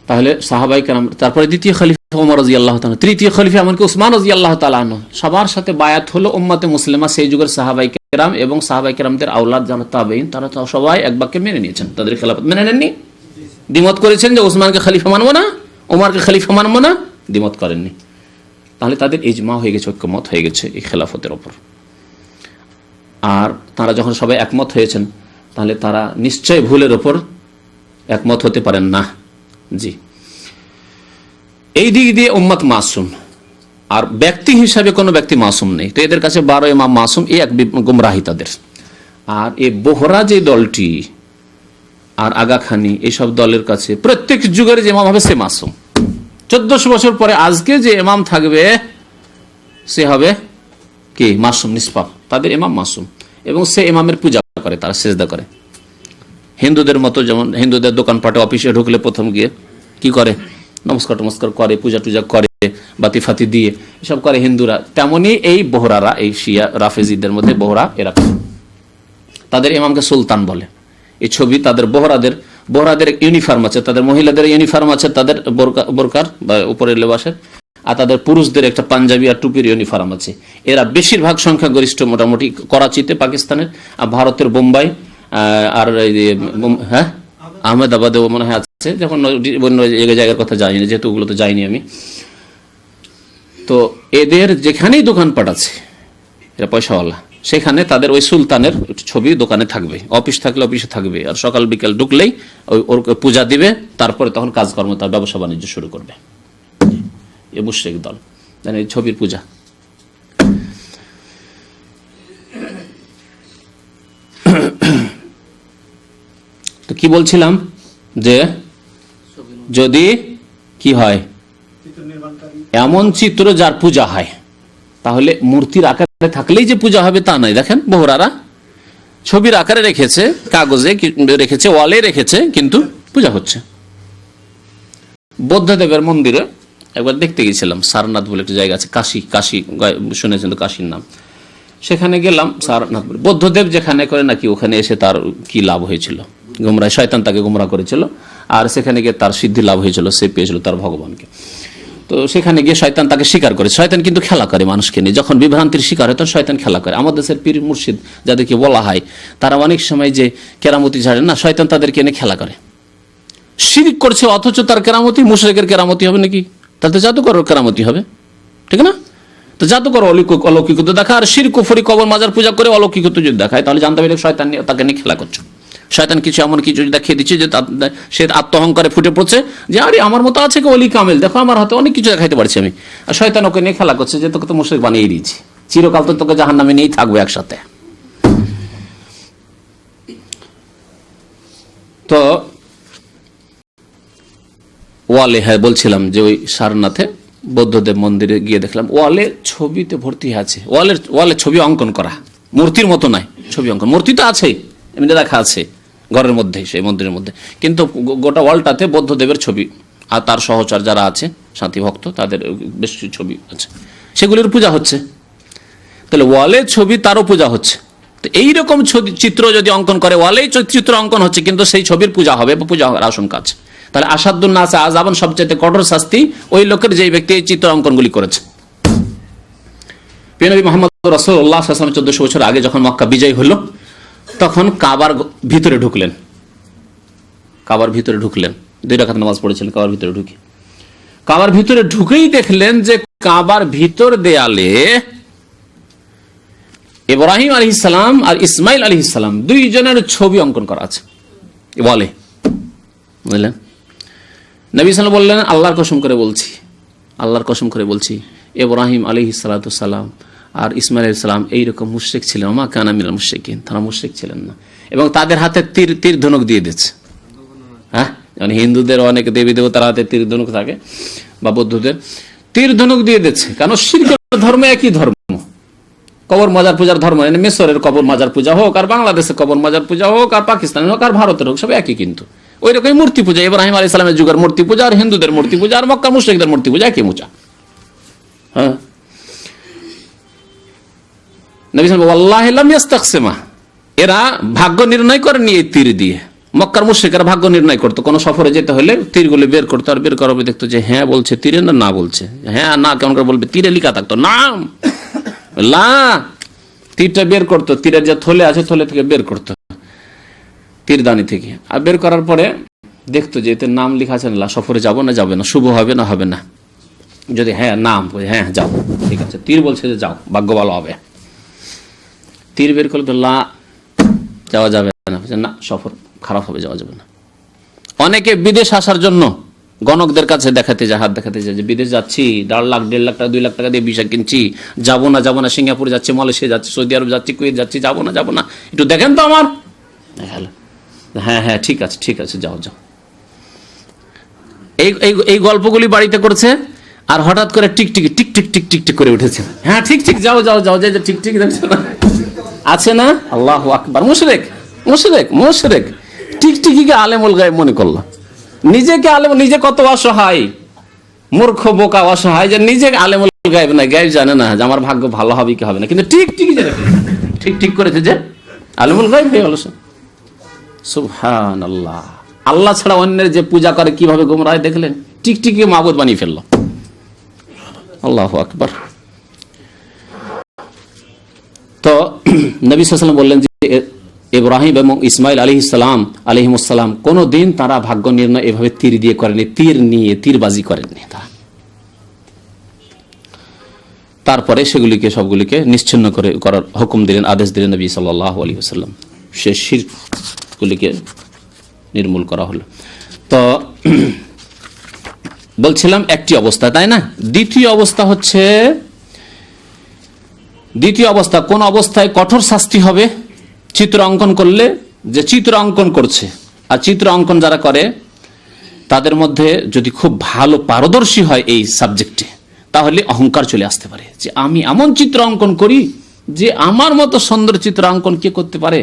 তাহলে সাহাবায়ে কেরাম, তারপরে দ্বিতীয় খলিফা ওমর রাদিয়াল্লাহু তাআলা, তৃতীয় খলিফা এমনকি উসমান রাদিয়াল্লাহু তাআলা আনহু, সবার সাথে বায়াত হলো উম্মতে মুসলিমা, সেই যুগের সাহাবায়ে কেরাম এবং সাহাবায়ে কেরামদের আওলাদ যারা তাবেঈন, তারা সবাই এক বাক্যে মেনে নিয়েছেন, তাদের খেলাফত মেনে নেননি। দ্বিমত করেছেন যে ওসমানকে খলিফা মানবো না, ওমরকে খলিফা মানবো না, দ্বিমত করেননি। তাহলে তাদের ইজমা হয়ে গেছে, ঐক্যমত হয়ে গেছে এই খেলাফতের ওপর। আর তারা যখন সবাই একমত হয়েছেন, তাহলে তারা নিশ্চয় ভুলের ওপর একমত হতে পারেন না। জি, এই দিক দিয়ে উম্মত মাসুম, আর ব্যক্তি হিসাবে কোনো ব্যক্তি মাসুম নেই। তো এদের কাছে 12 ইমাম মাসুম, এই এক গুমরাহি তাদের। আর এই বোহরা যে দলটি আর আগাখানি এইসব দলের কাছে প্রত্যেক যুগের যে ইমাম হবে সে মাসুম। 1400 বছর পরে আজকে যে ইমাম থাকবে সে হবে কি মাসুম, নিষ্পাপ। তাদের ইমাম মাসুম এবং সে ইমামের পূজা করে, তারা সেজদা করে। হিন্দুদের মতো, যেমন হিন্দুদের দোকানপাটে অফিসে ঢুকলে প্রথম গিয়ে কি করে, নমস্কার টমস্কার করে, পূজা টুজা করে, বাতি ফাতি দিয়ে এসব করে হিন্দুরা, তেমনি এই বোহরারা, এই শিয়া রাফেজিদের মধ্যে বোহরা এরা তাদের ইমামকে সুলতান বলে। এই ছবি তাদের বোহরাদের ইউনিফর্ম আছে, তাদের মহিলাদের ইউনিফর্ম আছে, তাদের বোরকার বা উপরের লেবাসের, আর তাদের পুরুষদের একটা পাঞ্জাবি আর টুপির ইউনিফর্ম আছে। এরা বেশিরভাগ সংখ্যাগরিষ্ঠ মোটামুটি করাচিতে পাকিস্তানের, আর ভারতের বোম্বাই আর হ্যাঁ আহমেদাবাদেও মনে হয় আছে, যখন অন্য জায়গার কথা জানি না, যেহেতু ওগুলো তো যাইনি আমি। তো এদের যেখানেই দোকানপাট আছে, এরা পয়সাওয়ালা, সেখানে তাদের ওই সুলতানের ছবি দোকানে থাকবে, অফিস থাকলে অফিসে থাকবে, আর সকাল বিকেল ঢুকলেই ওর পূজা দিবে, তারপরে তখন কাজকর্ম তার ব্যবসা বাণিজ্য শুরু করবে। এ মুশরিক দল, এই ছবির পূজা। তো কি বলছিলাম যে যদি কি হয় এমন চিত্র যার পূজা হয়, তাহলে মূর্তির আকারে থাকলেই যে পূজা হবে তা নয়। দেখেন বোহরারা ছবির আকারে রেখেছে, কাগজে রেখেছে, ওয়ালে রেখেছে, কিন্তু পূজা হচ্ছে। বৌদ্ধদেবের মন্দিরে একবার দেখতে গেছিলাম, সারনাথ বলে একটা জায়গা আছে, কাশী শুনেছেন তো কাশীর নাম। সেখানে গেলাম, সারনাথ বৌদ্ধদেব যেখানে করে নাকি ওখানে এসে তার কি লাভ হয়েছিল, গুমরাহ শয়তান তাকে গুমরাহ করেছিল, আর সেখানে গিয়ে তার সিদ্ধি লাভ হয়েছিল, সে পেয়েছিল তার ভগবানকে। তো সেখানে গিয়ে শয়তান তাকে স্বীকার করে। শয়তান কিন্তু খেলা করে মানুষকে নিয়ে, যখন বিভ্রান্তির শিকার হয় তখন শয়তান খেলা করে। আমাদের দেশের পীর মুর্শিদ যাদেরকে বলা হয়, তারা অনেক সময় যে কেরামতি ঝাড়ে না, শয়তান তাদেরকে এনে খেলা করে। শিরক করছে অথচ তার কেরামতি মুশরিকের কেরামতি হবে নাকি? তাতে জাদুকর কেরামতি হবে, ঠিক না? তো জাদুকর অলৌকিকতা দেখা, আর শিরক কুফরি কবর মাজার পূজা করে অলৌকিকতা যদি দেখায়, তাহলে জানতে পারলে শয়তান তাকে নিয়ে খেলা করছে। শয়তান কিছু এমন কিছু দেখিয়ে দিচ্ছে যে সে আত্মহংকারে ফুটে পড়ছে যে আরে আমার মতো আছে কি অলি কামেল, দেখো আমার হাতে অনেক কিছু দেখাইতে পারছি আমি। আর শয়তান ওকে নিয়ে খেলা করছে যে তোকে তো মুশরিক বানিয়ে দিয়েছি, চিরকাল তো তোকে জাহান্নামে নিয়েই থাকবে একসাথে। তো ওয়ালে, হ্যাঁ বলছিলাম যে ওই সারনাথে বৌদ্ধদেব মন্দিরে গিয়ে দেখলাম ওয়ালে ছবিতে ভর্তি আছে, ওয়ালে ছবি অঙ্কন করা, মূর্তির মতো নয়, ছবি অঙ্কন। মূর্তি তো আছেই, এমনি দেখা আছে ঘরের মধ্যে, সেই মন্দিরের মধ্যে, কিন্তু গোটা ওয়ালটাতে বৌদ্ধদেবের ছবি আর তার সহচর যারা আছে শান্তি ভক্ত, তাদের বেশ কিছু ছবি আছে, সেগুলির পূজা হচ্ছে। তাহলে ওয়ালে ছবি, তারও পূজা হচ্ছে। তো এইরকম চিত্র যদি অঙ্কন করে, ওয়ালেই চিত্র অঙ্কন হচ্ছে, কিন্তু সেই ছবির পূজা হবে বা পূজা হওয়ার আশঙ্কা আছে, তাহলে আসাদুন নাস আযাবান, সবচেয়ে কঠোর শাস্তি ওই লোকের যে ব্যক্তি এই চিত্র অঙ্কনগুলি করেছে। প্রিয় নবী মুহাম্মদ রাসূলুল্লাহ সাল্লাল্লাহু আলাইহি ওয়াসাল্লাম 1400 বছর আগে যখন মক্কা বিজয় হলো, তখন কাবার ভিতরে ঢুকলেন, কাবার ভিতরে ঢুকলেন, 2 রাকাত নামাজ পড়েছিলেন কাবার ভিতরে ঢুকে। কাবার ভিতরে ঢুকেই দেখলেন যে কাবার ভিতর দেয়ালে ইব্রাহিম আলাইহিস সালাম আর ইসমাইল আলাইহিস সালাম দুইজনের ছবি অঙ্কন করা আছে বলে, বুঝলেন? নবী সাল্লাল্লাহু আলাইহি ওয়াসাল্লাম বললেন আল্লাহর কসম করে বলছি, আল্লাহর কসম করে বলছি, ইব্রাহিম আলাইহিস সালাতু সালাম আর ইসমাইল আলাইহিস সালাম এইরকম মুশরিক ছিলেন, মা কানা মিনাল মুশরিকিন, তারা মুশরিক ছিলেন না। এবং তাদের হাতে তীর ধনুক দিয়ে দিচ্ছে। হ্যাঁ, মানে হিন্দুদের অনেক দেবী দেবতার হাতে তীর ধনুক থাকে, বা বৌদ্ধদের তীর ধনুক দিয়ে দিচ্ছে। কারণ শিরকের ধর্ম একই ধর্ম, কবর মাজার পূজার ধর্ম, মিশরের কবর মাজার পূজা হোক, আর বাংলাদেশের কবর মাজার পূজা হোক, আর পাকিস্তানের হোক, আর ভারতের হোক, সব একই। কিন্তু ওই রকমই মূর্তি পূজা, ইব্রাহিম আলাইহিস সালামের যুগের মূর্তি পূজা আর হিন্দুদের মূর্তি পূজা আর মক্কা মুশরিকদের মূর্তি পূজা একই পূজা। হ্যাঁ, নবী সাল্লাল্লাহু আলাইহি ওয়াসাল্লাম ওয়াল্লাহি লাম ইস্তাকসিমা, এরা ভাগ্য নির্ণয় করেনি এই তীর দিয়ে। মক্কার মুশরিকরা ভাগ্য নির্ণয় করতো, কোন সফরে যেতে হলে তীরগুলো বের করতো, আর বের করাবে দেখতো যে হ্যাঁ বলছে তীরে না বলছে, হ্যাঁ না কেমন করে বলবে, তীরে লেখা থাকতো নাম লা, তীরটা বের করতো, তীরের যে থলে আছে থলে থেকে বের করতো, তীরদানি থেকে। আর বের করার পরে দেখতো যে এতে নাম লেখা আছে না, সফরে যাবো না যাবে না, শুভ হবে না হবে না। যদি হ্যাঁ নাম, হ্যাঁ যাও, ঠিক আছে। তীর বলছে যে যাও, ভাগ্য ভালো হবে। তীর বের করলে তো লা, যাওয়া যাবে না, না সফর খারাপ হবে, যাওয়া যাবে না। অনেকে বিদেশ আসার জন্য গণকদের কাছে দেখাতে যায়, হাত দেখাতে যায় যে বিদেশ যাচ্ছি, 1.5 লাখ 1.5 লাখ টাকা 2 লাখ টাকা দিয়ে ভিসা কিনছি, যাবো না, সিঙ্গাপুর যাচ্ছি, মালয়েশিয়া যাচ্ছি, সৌদি আরব যাচ্ছি, কুয়েত যাচ্ছি, যাবো না, একটু দেখেন তো আমার। হ্যাঁ ঠিক আছে, যাও। এই গল্পগুলি বাড়িতে করছে, আর হঠাৎ করে টিক করে উঠেছে। হ্যাঁ ঠিক যাও, ঠিক দেখছো না, আছে না? আল্লাহু আকবার। মুশরিক টিকটিকিকে আলেমুল গায়েব মনে করলো, নিজেকে আলেম, নিজে কত অসহায়, মূর্খ বোকা অসহায়, যে নিজে আলেমুল গায়েব না, গায়েব জানে না যে আমার ভাগ্য ভালো হবে কি হবে না, কিন্তু ঠিক করেছে যে আলেমুল গায়েব হয়ে গেল। সুবহানাল্লাহ। আল্লাহ ছাড়া অন্যের যে পূজা করে কিভাবে গোমরাহ দেখলেন, টিকটিকি মাবুদ বানিয়ে ফেললো। আল্লাহু আকবার। তো নবী সাল্লাল্লাহু আলাইহি ওয়াসাল্লাম বললেন যে ইব্রাহিম এবং ইসমাইল আলাইহিসসালাম কোনদিন তারা ভাগ্য নির্ণয় এভাবে তীর দিয়ে করেনি, তীরবাজি করেননি তারা। তারপরে সেগুলিকে সবগুলিকে নিশ্চিহ্ন করার হুকুম দিলেন, আদেশ দিলেন নবী সাল্লাল্লাহু আলাইহি ওয়াসাল্লাম। সে শিরকগুলিকে নির্মূল করা হলো। তো বলছিলাম একটি অবস্থা, তাই না? দ্বিতীয় অবস্থা কোন অবস্থায় কঠোর শাস্তি হবে? চিত্র অঙ্কন করলে, যে চিত্র অঙ্কন করছে আর চিত্র অঙ্কন যারা করে তাদের মধ্যে যদি খুব ভালো পারদর্শী হয় এই সাবজেক্টে, তাহলে অহংকার চলে আসতে পারে যে আমি এমন চিত্র অঙ্কন করি যে আমার মতো সুন্দর চিত্র অঙ্কন কে করতে পারে।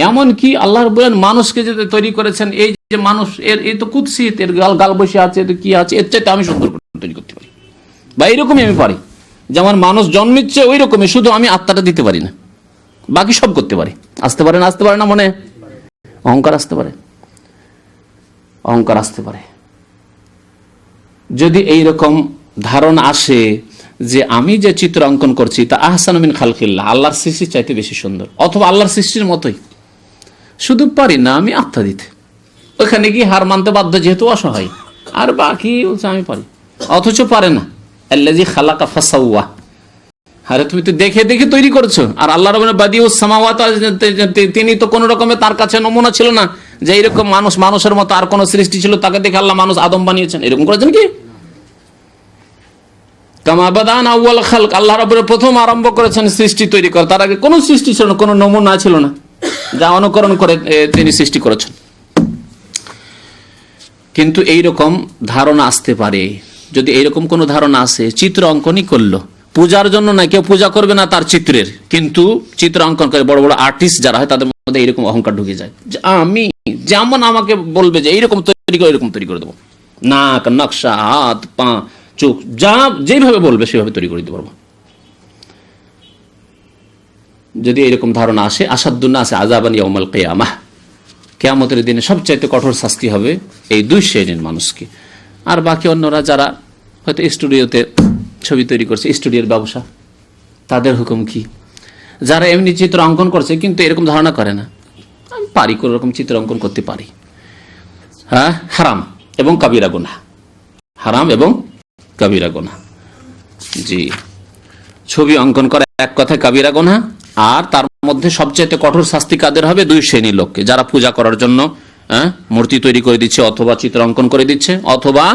এমন কি আল্লাহ বলেন মানুষকে যে তৈরি করেছেন, এই যে মানুষ এই তো কুৎসিত, এর গাল বসে আছে, কি আছে, এর চাইতে আমি সুন্দর তৈরি করতে পারি, বা এইরকমই আমি পারি, যেমন মানুষ জন্মিচ্ছে ওই রকমই, শুধু আমি আত্মাটা দিতে পারি না, বাকি সব করতে পারি। আসতে পারে না মনে অহংকার আসতে পারে। যদি এইরকম ধারণা আসে যে আমি যে চিত্র অঙ্কন করছি তা আহসানু মিন খালকিল্লাহ, আল্লাহর সৃষ্টির চাইতে বেশি সুন্দর, অথবা আল্লাহর সৃষ্টির মতোই, শুধু পারি না আমি আত্মা দিতে, ওখানে কি হার মানতে বাধ্য যেহেতু অসহায়, আর বাকি আমি পারি, অথচ পারে না। আল্লাযী খালাকা ফাসাওয়া, আরে তুমি তো দেখে তৈরি করছো, আর আল্লাহ রাব্বুল বাদিউস সামাওয়াত, তিনি তো কোন রকমের তার কাছে নমুনা ছিল না যে এইরকম মানুষের মতো আর কোন সৃষ্টি ছিল, তাকে দেখে আল্লাহ মানুষ আদম বানিয়েছেন, এরকম করেছেন কি? কামা বাদানা আউয়াল খালক, আল্লাহ রাব্বুল প্রথম আরম্ভ করেছেন সৃষ্টি তৈরি করা, তার আগে কোন সৃষ্টি ছিল না, কোন নমুনা ছিল না যা অনুকরণ করে তিনি সৃষ্টি করেছেন। কিন্তু এইরকম ধারণা আসতে পারে, যদি এইরকম কোন ধারণা আসে, চিত্র অঙ্কনই করলো পূজার জন্য না, কেউ পূজা করবে না তার চিত্রের, কিন্তু চিত্র অঙ্কন করে বড় বড় আর্টিস্ট যারা হয় তাদের মধ্যে এইরকম অহংকার ঢুকে যায় যে আমি যেমন আমাকে বলবে যে এইরকম তৈরি করে, এরকম তৈরি করে দেবো, নাক, নকশা, হাত, পা, চোখ, যা যেভাবে বলবে সেভাবে তৈরি করে দিতে পারবো। যদি এইরকম ধারণা আসে, আসাদুন নাসি আযাবান ইয়াউমাল কিয়ামাহ, কিয়ামতের দিনে সবচাইতে কঠোর শাস্তি হবে এই দুই শ্রেণীর মানুষকে। আর বাকি অন্যরা যারা হয়তো স্টুডিওতে ছবি তৈরি করছে, স্টুডিওর ব্যবসা, তাদের হুকুম কি? যারা এমনি চিত্র অঙ্কন করছে কিন্তু এরকম ধারণা করে না, আমি পারি, কোন রকম চিত্র অঙ্কন করতে পারি, হ্যাঁ, হারাম এবং কাবিরা গুনাহ, হারাম এবং কাবিরা গুনাহ। জি, ছবি অঙ্কন করা এক কথায় কাবিরা গুনাহ, আর তার মধ্যে সবচেয়ে কঠোর শাস্তি কাদের হবে? দুই শ্রেণীর লোককে, যারা পূজা করার জন্য মূর্তি তৈরি করে দিচ্ছে, অথবা চিত্র অঙ্কন করে দিচ্ছে, অথবা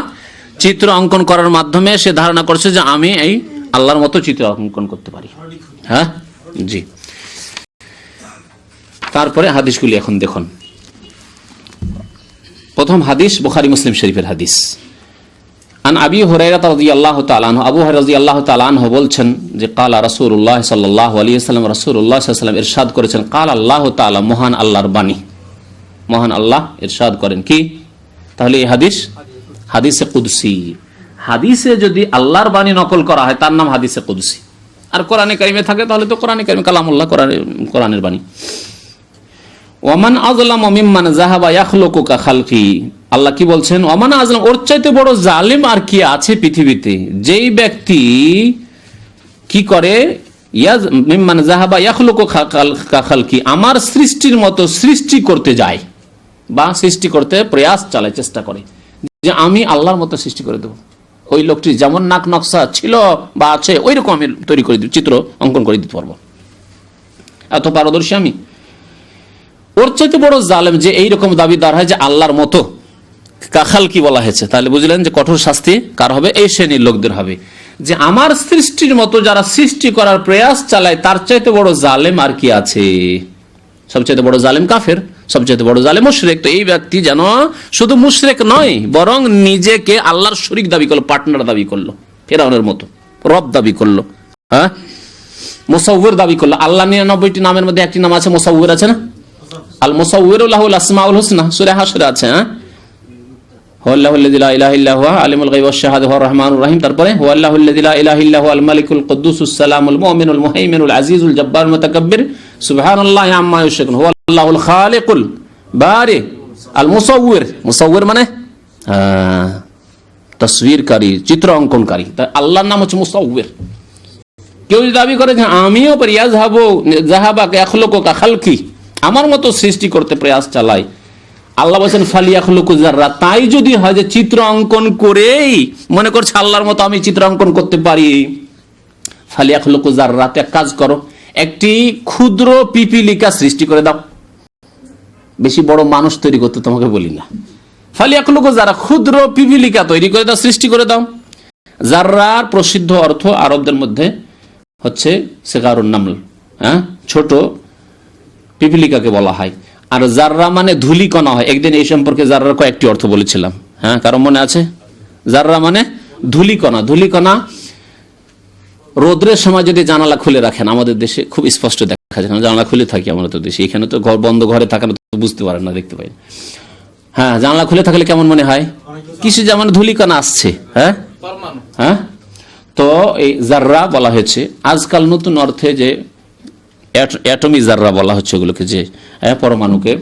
চিত্র অঙ্কন করার মাধ্যমে সে ধারণা করছে যে আমি এই আল্লাহর মতো চিত্র অঙ্কন করতে পারি। হ্যাঁ, জি। তারপরে হাদিসগুলি এখন দেখুন। প্রথম হাদিস বুখারী মুসলিম শরীফের হাদিস। আন আবি হুরায়রা রাদিয়াল্লাহু তাআলা আনহু, আবু হুরায়রা রাদিয়াল্লাহু তাআলা আনহু বলছেন যে ক্বালা রাসূলুল্লাহ সাল্লাল্লাহু আলাইহি ওয়াসাল্লাম, রাসূলুল্লাহ সাল্লাল্লাহু আলাইহি ওয়াসাল্লাম ইরশাদ করেছেন, ক্বালা আল্লাহু তাআলা, মহান আল্লাহর বাণী, মহান আল্লাহ ইরশাদ করেন কি? তাহলে এই হাদিস হাদিসে কুদসি। হাদিসে যদি আল্লাহর বাণী নকল করা হয় তার নাম হাদিসে কুদসি, আর কোরআনে কারিমে থাকে তাহলে তো কোরআনে কারিম কালামুল্লাহ, কোরআনের বাণী। ওয়ামান আযলামু মিম্মান যাহাবা ইয়াখলুকু কা খালকি, আল্লাহ কি বলছেন? ওয়ামান আযলাম, ওর চাইতে বড় জালিম আর কি আছে পৃথিবীতে, যেই ব্যক্তি কি করে, মিম্মান যাহাবা ইয়াখলুকু কা খালকি, আমার সৃষ্টির মতো সৃষ্টি করতে যায়, বা সৃষ্টি করতে প্রয়াস চালায়, চেষ্টা করে যে আমি আল্লাহর মতো সৃষ্টি করে দেবো, ওই লোকটি যেমন নাক নকশা ছিল বা আছে ওই রকম আমি তৈরি করে দিই, চিত্র অঙ্কন করে দিতে পারবো, এত পারদর্শী আমি। ওর চাইতে বড় জালেম যে এইরকম দাবিদার হয় যে আল্লাহর মতো কাখাল কি বলা হয়েছে, তাহলে বুঝলেন যে কঠোর শাস্তি কার হবে? এই শ্রেণীর লোকদের হবে, যে আমার সৃষ্টির মতো যারা সৃষ্টি করার প্রয়াস চালায় তার চাইতে বড় জালেম আর কি আছে? সবচাইতে বড় জালেম কাফের, সবচাইতে বড় জালেম মুশরিক। তো এই ব্যক্তি যেন শুধু মুশরিক নয়, বরং নিজেকে আল্লাহর শরীক দাবি করলো, পার্টনার দাবি করলো, ফেরাউনের মতো রব দাবি করলো, হ্যাঁ, মুসাউয়ির দাবি করলো। আল্লাহ 99টি নামের মধ্যে একটি নাম আছে মুসাউয়ির, আছে না? আল মুসাউয়িরু লাহুল আসমাউল হুসনা, সূরা হাশরে আছে। হ্যাঁ, হুয়াল্লাহুল্লাযী লা ইলাহা ইল্লা হুয়া আলিমুল গায়বি ওয়াশ শাহাদাতি হুয়ার রহমানুর রহিম। তারপরে হুয়াল্লাহুল্লাযী লা ইলাহা ইল্লা হুয়াল মালিকুল কুদ্দুসুস সালামুল মুমিনুল মুহাইমিনুল আজিজুল জব্বারুল মুতাকাব্বির সুবহানাল্লাহি আম্মা ইউশরিকুন হুয়াল্লাহুল খালিকুল বারি আল মুসাউয়ির। মুসাউয়ির মানে তাসবিরকারী, চিত্র অঙ্কনকারী। তাই আল্লাহর নাম হচ্ছে মুসাউয়ির। কেউ যদি দাবি করে যে আমিও পারি, যাহাবাকা ইয়াখলুকুকা খালকি, আমার মতো সৃষ্টি করতে প্রয়াস চালাই, আল্লাহ বলেছেন ফালিয়াখলুকু যাররা, তাই যদি হয় যে চিত্র অঙ্কন করেই মনে করছে আল্লাহর মতো আমি চিত্র অঙ্কন করতে পারি, ফালিয়াখলুকু যাররা, এক কাজ করো, একটি ক্ষুদ্র পিপিলিকা সৃষ্টি করে দাও। বেশি বড় মানুষ তৈরি করতে তোমাকে বলি না, ফালিয়াখলুকু যাররা, ক্ষুদ্র পিপিলিকা তৈরি করে দাও, সৃষ্টি করে দাও। যাররার প্রসিদ্ধ অর্থ আরবদের মধ্যে হচ্ছে সিগারুন নামল, হ্যাঁ, ছোট পিপিলিকাকে বলা হয়। আর জাররা মানে ধূলিকণা হয়। একদিন এই সম্পর্কে জাররার কয়েকটি অর্থ বলেছিলাম, হ্যাঁ, কারণ মনে আছে? জাররা মানে ধূলিকণা। ধূলিকণা রোদ্রের সময় যদি জানালা খুলে রাখেন, আমাদের দেশে খুব স্পষ্ট দেখা যায়, জানালা খুলে থাকি আমরা তো দেশে, এখানে তো বন্ধ ঘরে থাকা বুঝতে পারেন না, দেখতে পাই। হ্যাঁ, জানালা খুলে থাকলে কেমন মনে হয়? কিছু যেমন ধূলিকণা আসছে। হ্যাঁ হ্যাঁ, তো এই জাররা বলা হয়েছে। আজকাল নতুন অর্থে যে অ্যাটমি জাররা বলা হচ্ছে, ওগুলোকে যে পরমাণুকে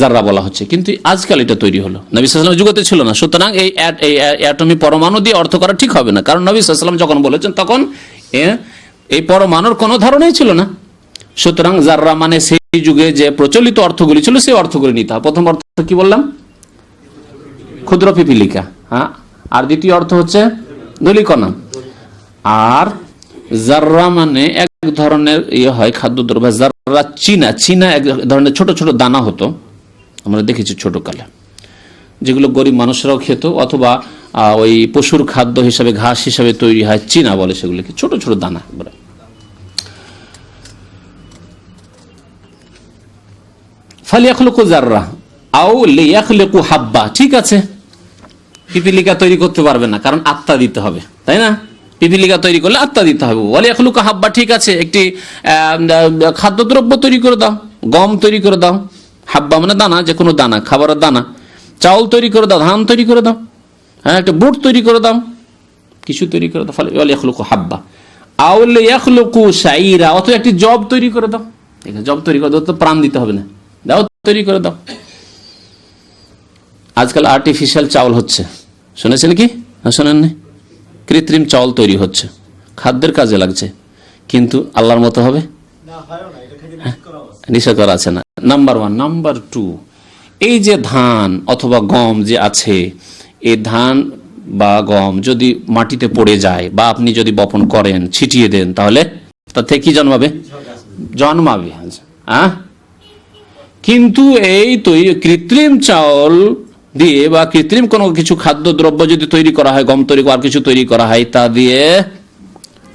জাররা বলা হচ্ছে, কিন্তু আজকাল এটা তৈরি হলো, নবী সাল্লাল্লাহু আলাইহি ওয়াসাল্লাম যুগতে ছিল না। সুতরাং এই অ্যাটমি পরমাণু দিয়ে অর্থ করা ঠিক হবে না, কারণ নবী সাল্লাল্লাহু আলাইহি ওয়াসাল্লাম যখন বলেছেন তখন এই পরমাণুর কোনো ধারণাই ছিল না। সুতরাং জাররা মানে সেই যুগে যে প্রচলিত অর্থগুলি ছিল সেই অর্থগুলি নিতে হবে। প্রথম অর্থ কি বললাম? ক্ষুদ্র পিপিলিকা। হ্যাঁ, আর দ্বিতীয় অর্থ হচ্ছে ধূলিকণা। আর জাররা মানে এক ধরনের হয় খাদ্যদ্রব্য। জাররা চীনা এক ধরনের ছোট ছোট দানা হতো, আমরা দেখেছি ছোট কালে, যেগুলো গরিব মানুষরাও খেত, অথবা ওই পশুর খাদ্য হিসাবে ঘাস হিসাবে তৈরি হয়, চীনা বলে সেগুলোকে, ছোট ছোট দানা। ফালিয়াখলুকু জাররা আও লিয়াখলুকু হাব্বা, ঠিক আছে, পিপিলিকা তৈরি করতে পারবে না, কারণ আত্মা দিতে হবে, তাই না? পিপিলিকা তৈরি করলে আত্মা দিতে হবে। ওয়ালিয়াখলুকু হাব্বা, ঠিক আছে, একটি খাদ্যদ্রব্য তৈরি করে দাও, গম তৈরি করে দাও। হাব্বা মানে দানা, যে কোনো দানা, খাবারের দানা। চাউল তৈরি করে দাও, ধান তৈরি করে দাও, হ্যাঁ, একটা বুট তৈরি করে দাও, কিছু তৈরি করে দাও। ওয়ালিয়াখলুকু হাব্বা আও লিয়াখলুকু শাইরা, অথবা একটি জব তৈরি করে দাও। জব তৈরি করে দাও তো প্রাণ দিতে হবে না, দাও, তৈরি করে দাও। আজকাল আর্টিফিশিয়াল চাউল হচ্ছে, শুনেছেন কি? শোনেননি? কৃত্রিম চাউল তৈরি হচ্ছে, খাদ্যের কাজে লাগছে, কিন্তু আল্লাহর মতো হবে? নিষেধ করা আছে না, নাম্বার 1। নাম্বার 2, এই যে ধান অথবা গম যে আছে, এই ধান বা গম যদি মাটিতে পড়ে যায়, বা আপনি যদি বপন করেন, ছিটিয়ে দেন, তাহলে তার থেকে কি জন্মাবে? জন্মাবে, হ্যাঁ। কিন্তু এই কৃত্রিম চাউল দিয়ে বা কৃত্রিম কোনো কিছু খাদ্যদ্রব্য যদি তৈরি করা হয়, গম তৈরি আর কিছু তৈরি করা হয়, তা দিয়ে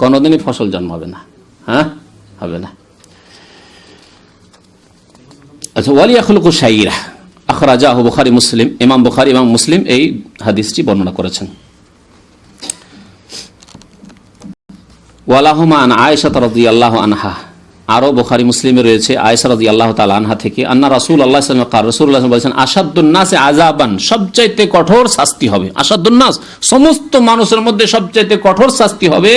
কোনোদিনই ফসল জন্মাবে না, হ্যাঁ, হবে না। আচ্ছা, ওয়ালিয়াখলুকু শাইরা, আখরাজাহু বুখারী মুসলিম। ইমাম বুখারী, ইমাম মুসলিম এই হাদিসটি বর্ণনা করেছেন। ওয়ালাহুমা আন আয়েশা রাদিয়াল্লাহু আনহা, আরো বুখারী মুসলিমে রয়েছে আয়েশা রাদিয়াল্লাহু তাআলা আনহা থেকে, আন্না রাসূলুল্লাহ সাল্লাল্লাহু আলাইহি ওয়াসাল্লাম রাসূলুল্লাহ বলেছেন, আশাদ্দুন নাসি আযাবান, সবচাইতে কঠোর শাস্তি হবে। আশাদ্দুন নাস, সমস্ত মানুষের মধ্যে সবচাইতে কঠোর শাস্তি হবে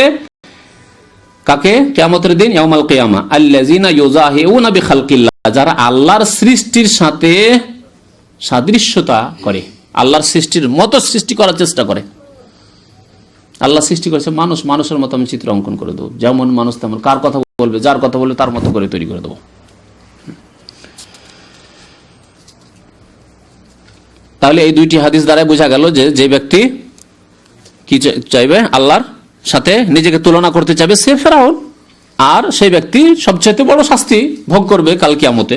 কাকে? কিয়ামতের দিন, ইয়াউমাল কিয়ামা, আল্লাযিনা ইউযাহিউনা বিখালকিল্লাহ, যারা আল্লাহর সৃষ্টির সাথে সাদৃশ্যতা করে, আল্লাহর সৃষ্টির মতো সৃষ্টি করার চেষ্টা করে। আল্লাহ সৃষ্টি করেছে মানুষ, মানুষের মতো আমি চিত্র অঙ্কন করে দেবো, যেমন মানুষ তেমন, কার কথা বলবে, যার কথা বলবে তার মতো করে তৈরি করে দেবো। তাহলে এই দুইটি হাদিস দ্বারা বোঝা গেল যে যে ব্যক্তি কি চাইবে, আল্লাহর সাথে নিজেকে তুলনা করতে চাইবে, সে ফেরাউন, আর সেই ব্যক্তি সবচেয়ে বড় শাস্তি ভোগ করবে কাল কিয়ামতে।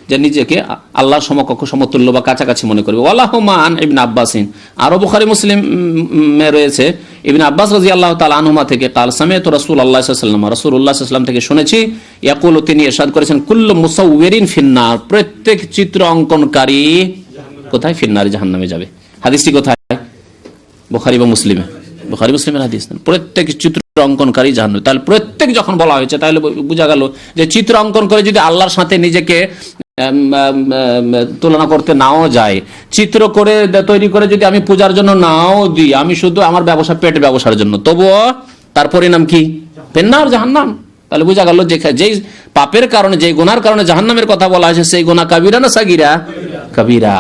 যে নিজেকে আল্লাহর সমকক্ষ সমতুল্য বা কাছাকাছি মনে করবে। ওয়ালাহুমান ইবনে আব্বাসিন, আরো বুখারী মুসলিমে রয়েছে ইবনে আব্বাস রাদিয়াল্লাহু তাআলা আনহুমা থেকে, কাল সামিআতু রাসূলুল্লাহ সাল্লাল্লাহু আলাইহি ওয়াসাল্লাম, রাসূলুল্লাহ সাল্লাল্লাহু আলাইহি ওয়াসাল্লাম থেকে শুনেছি, ইয়াকুলু, তিনি ইরশাদ করেছেন, কুল্লু মুসাউওয়িরিন ফিন্নার, প্রত্যেক চিত্র অঙ্কনকারী কোথায়? ফিন্নারে, জাহান্নামে যাবে। হাদিসটি কোথায়? বুখারী বা মুসলিমে? বুখারী মুসলিমের হাদিস। প্রত্যেক চিত্র অঙ্কনকারী জাহান্নামে। তাহলে প্রত্যেক যখন বলা হয়েছে তাহলে বোঝা গেল যে চিত্র অঙ্কন করে যদি আল্লাহর সাথে নিজেকে তুলনা করতে নাও যায়, চিত্র করে তৈরি করে যদি আমি পূজার জন্য নাও দিই, আমি শুধু আমার ব্যবসা, পেট ব্যবসার জন্য, তবুও তার পরিণাম কি? ফিন্নার, জাহান্নাম। তাহলে বোঝা গেল যে যেই পাপের কারণে, যেই গুনার কারণে জাহান্নামের কথা বলা হয়েছে, সেই গুনাহ কাবিরা না সাগিরা? কাবিরা।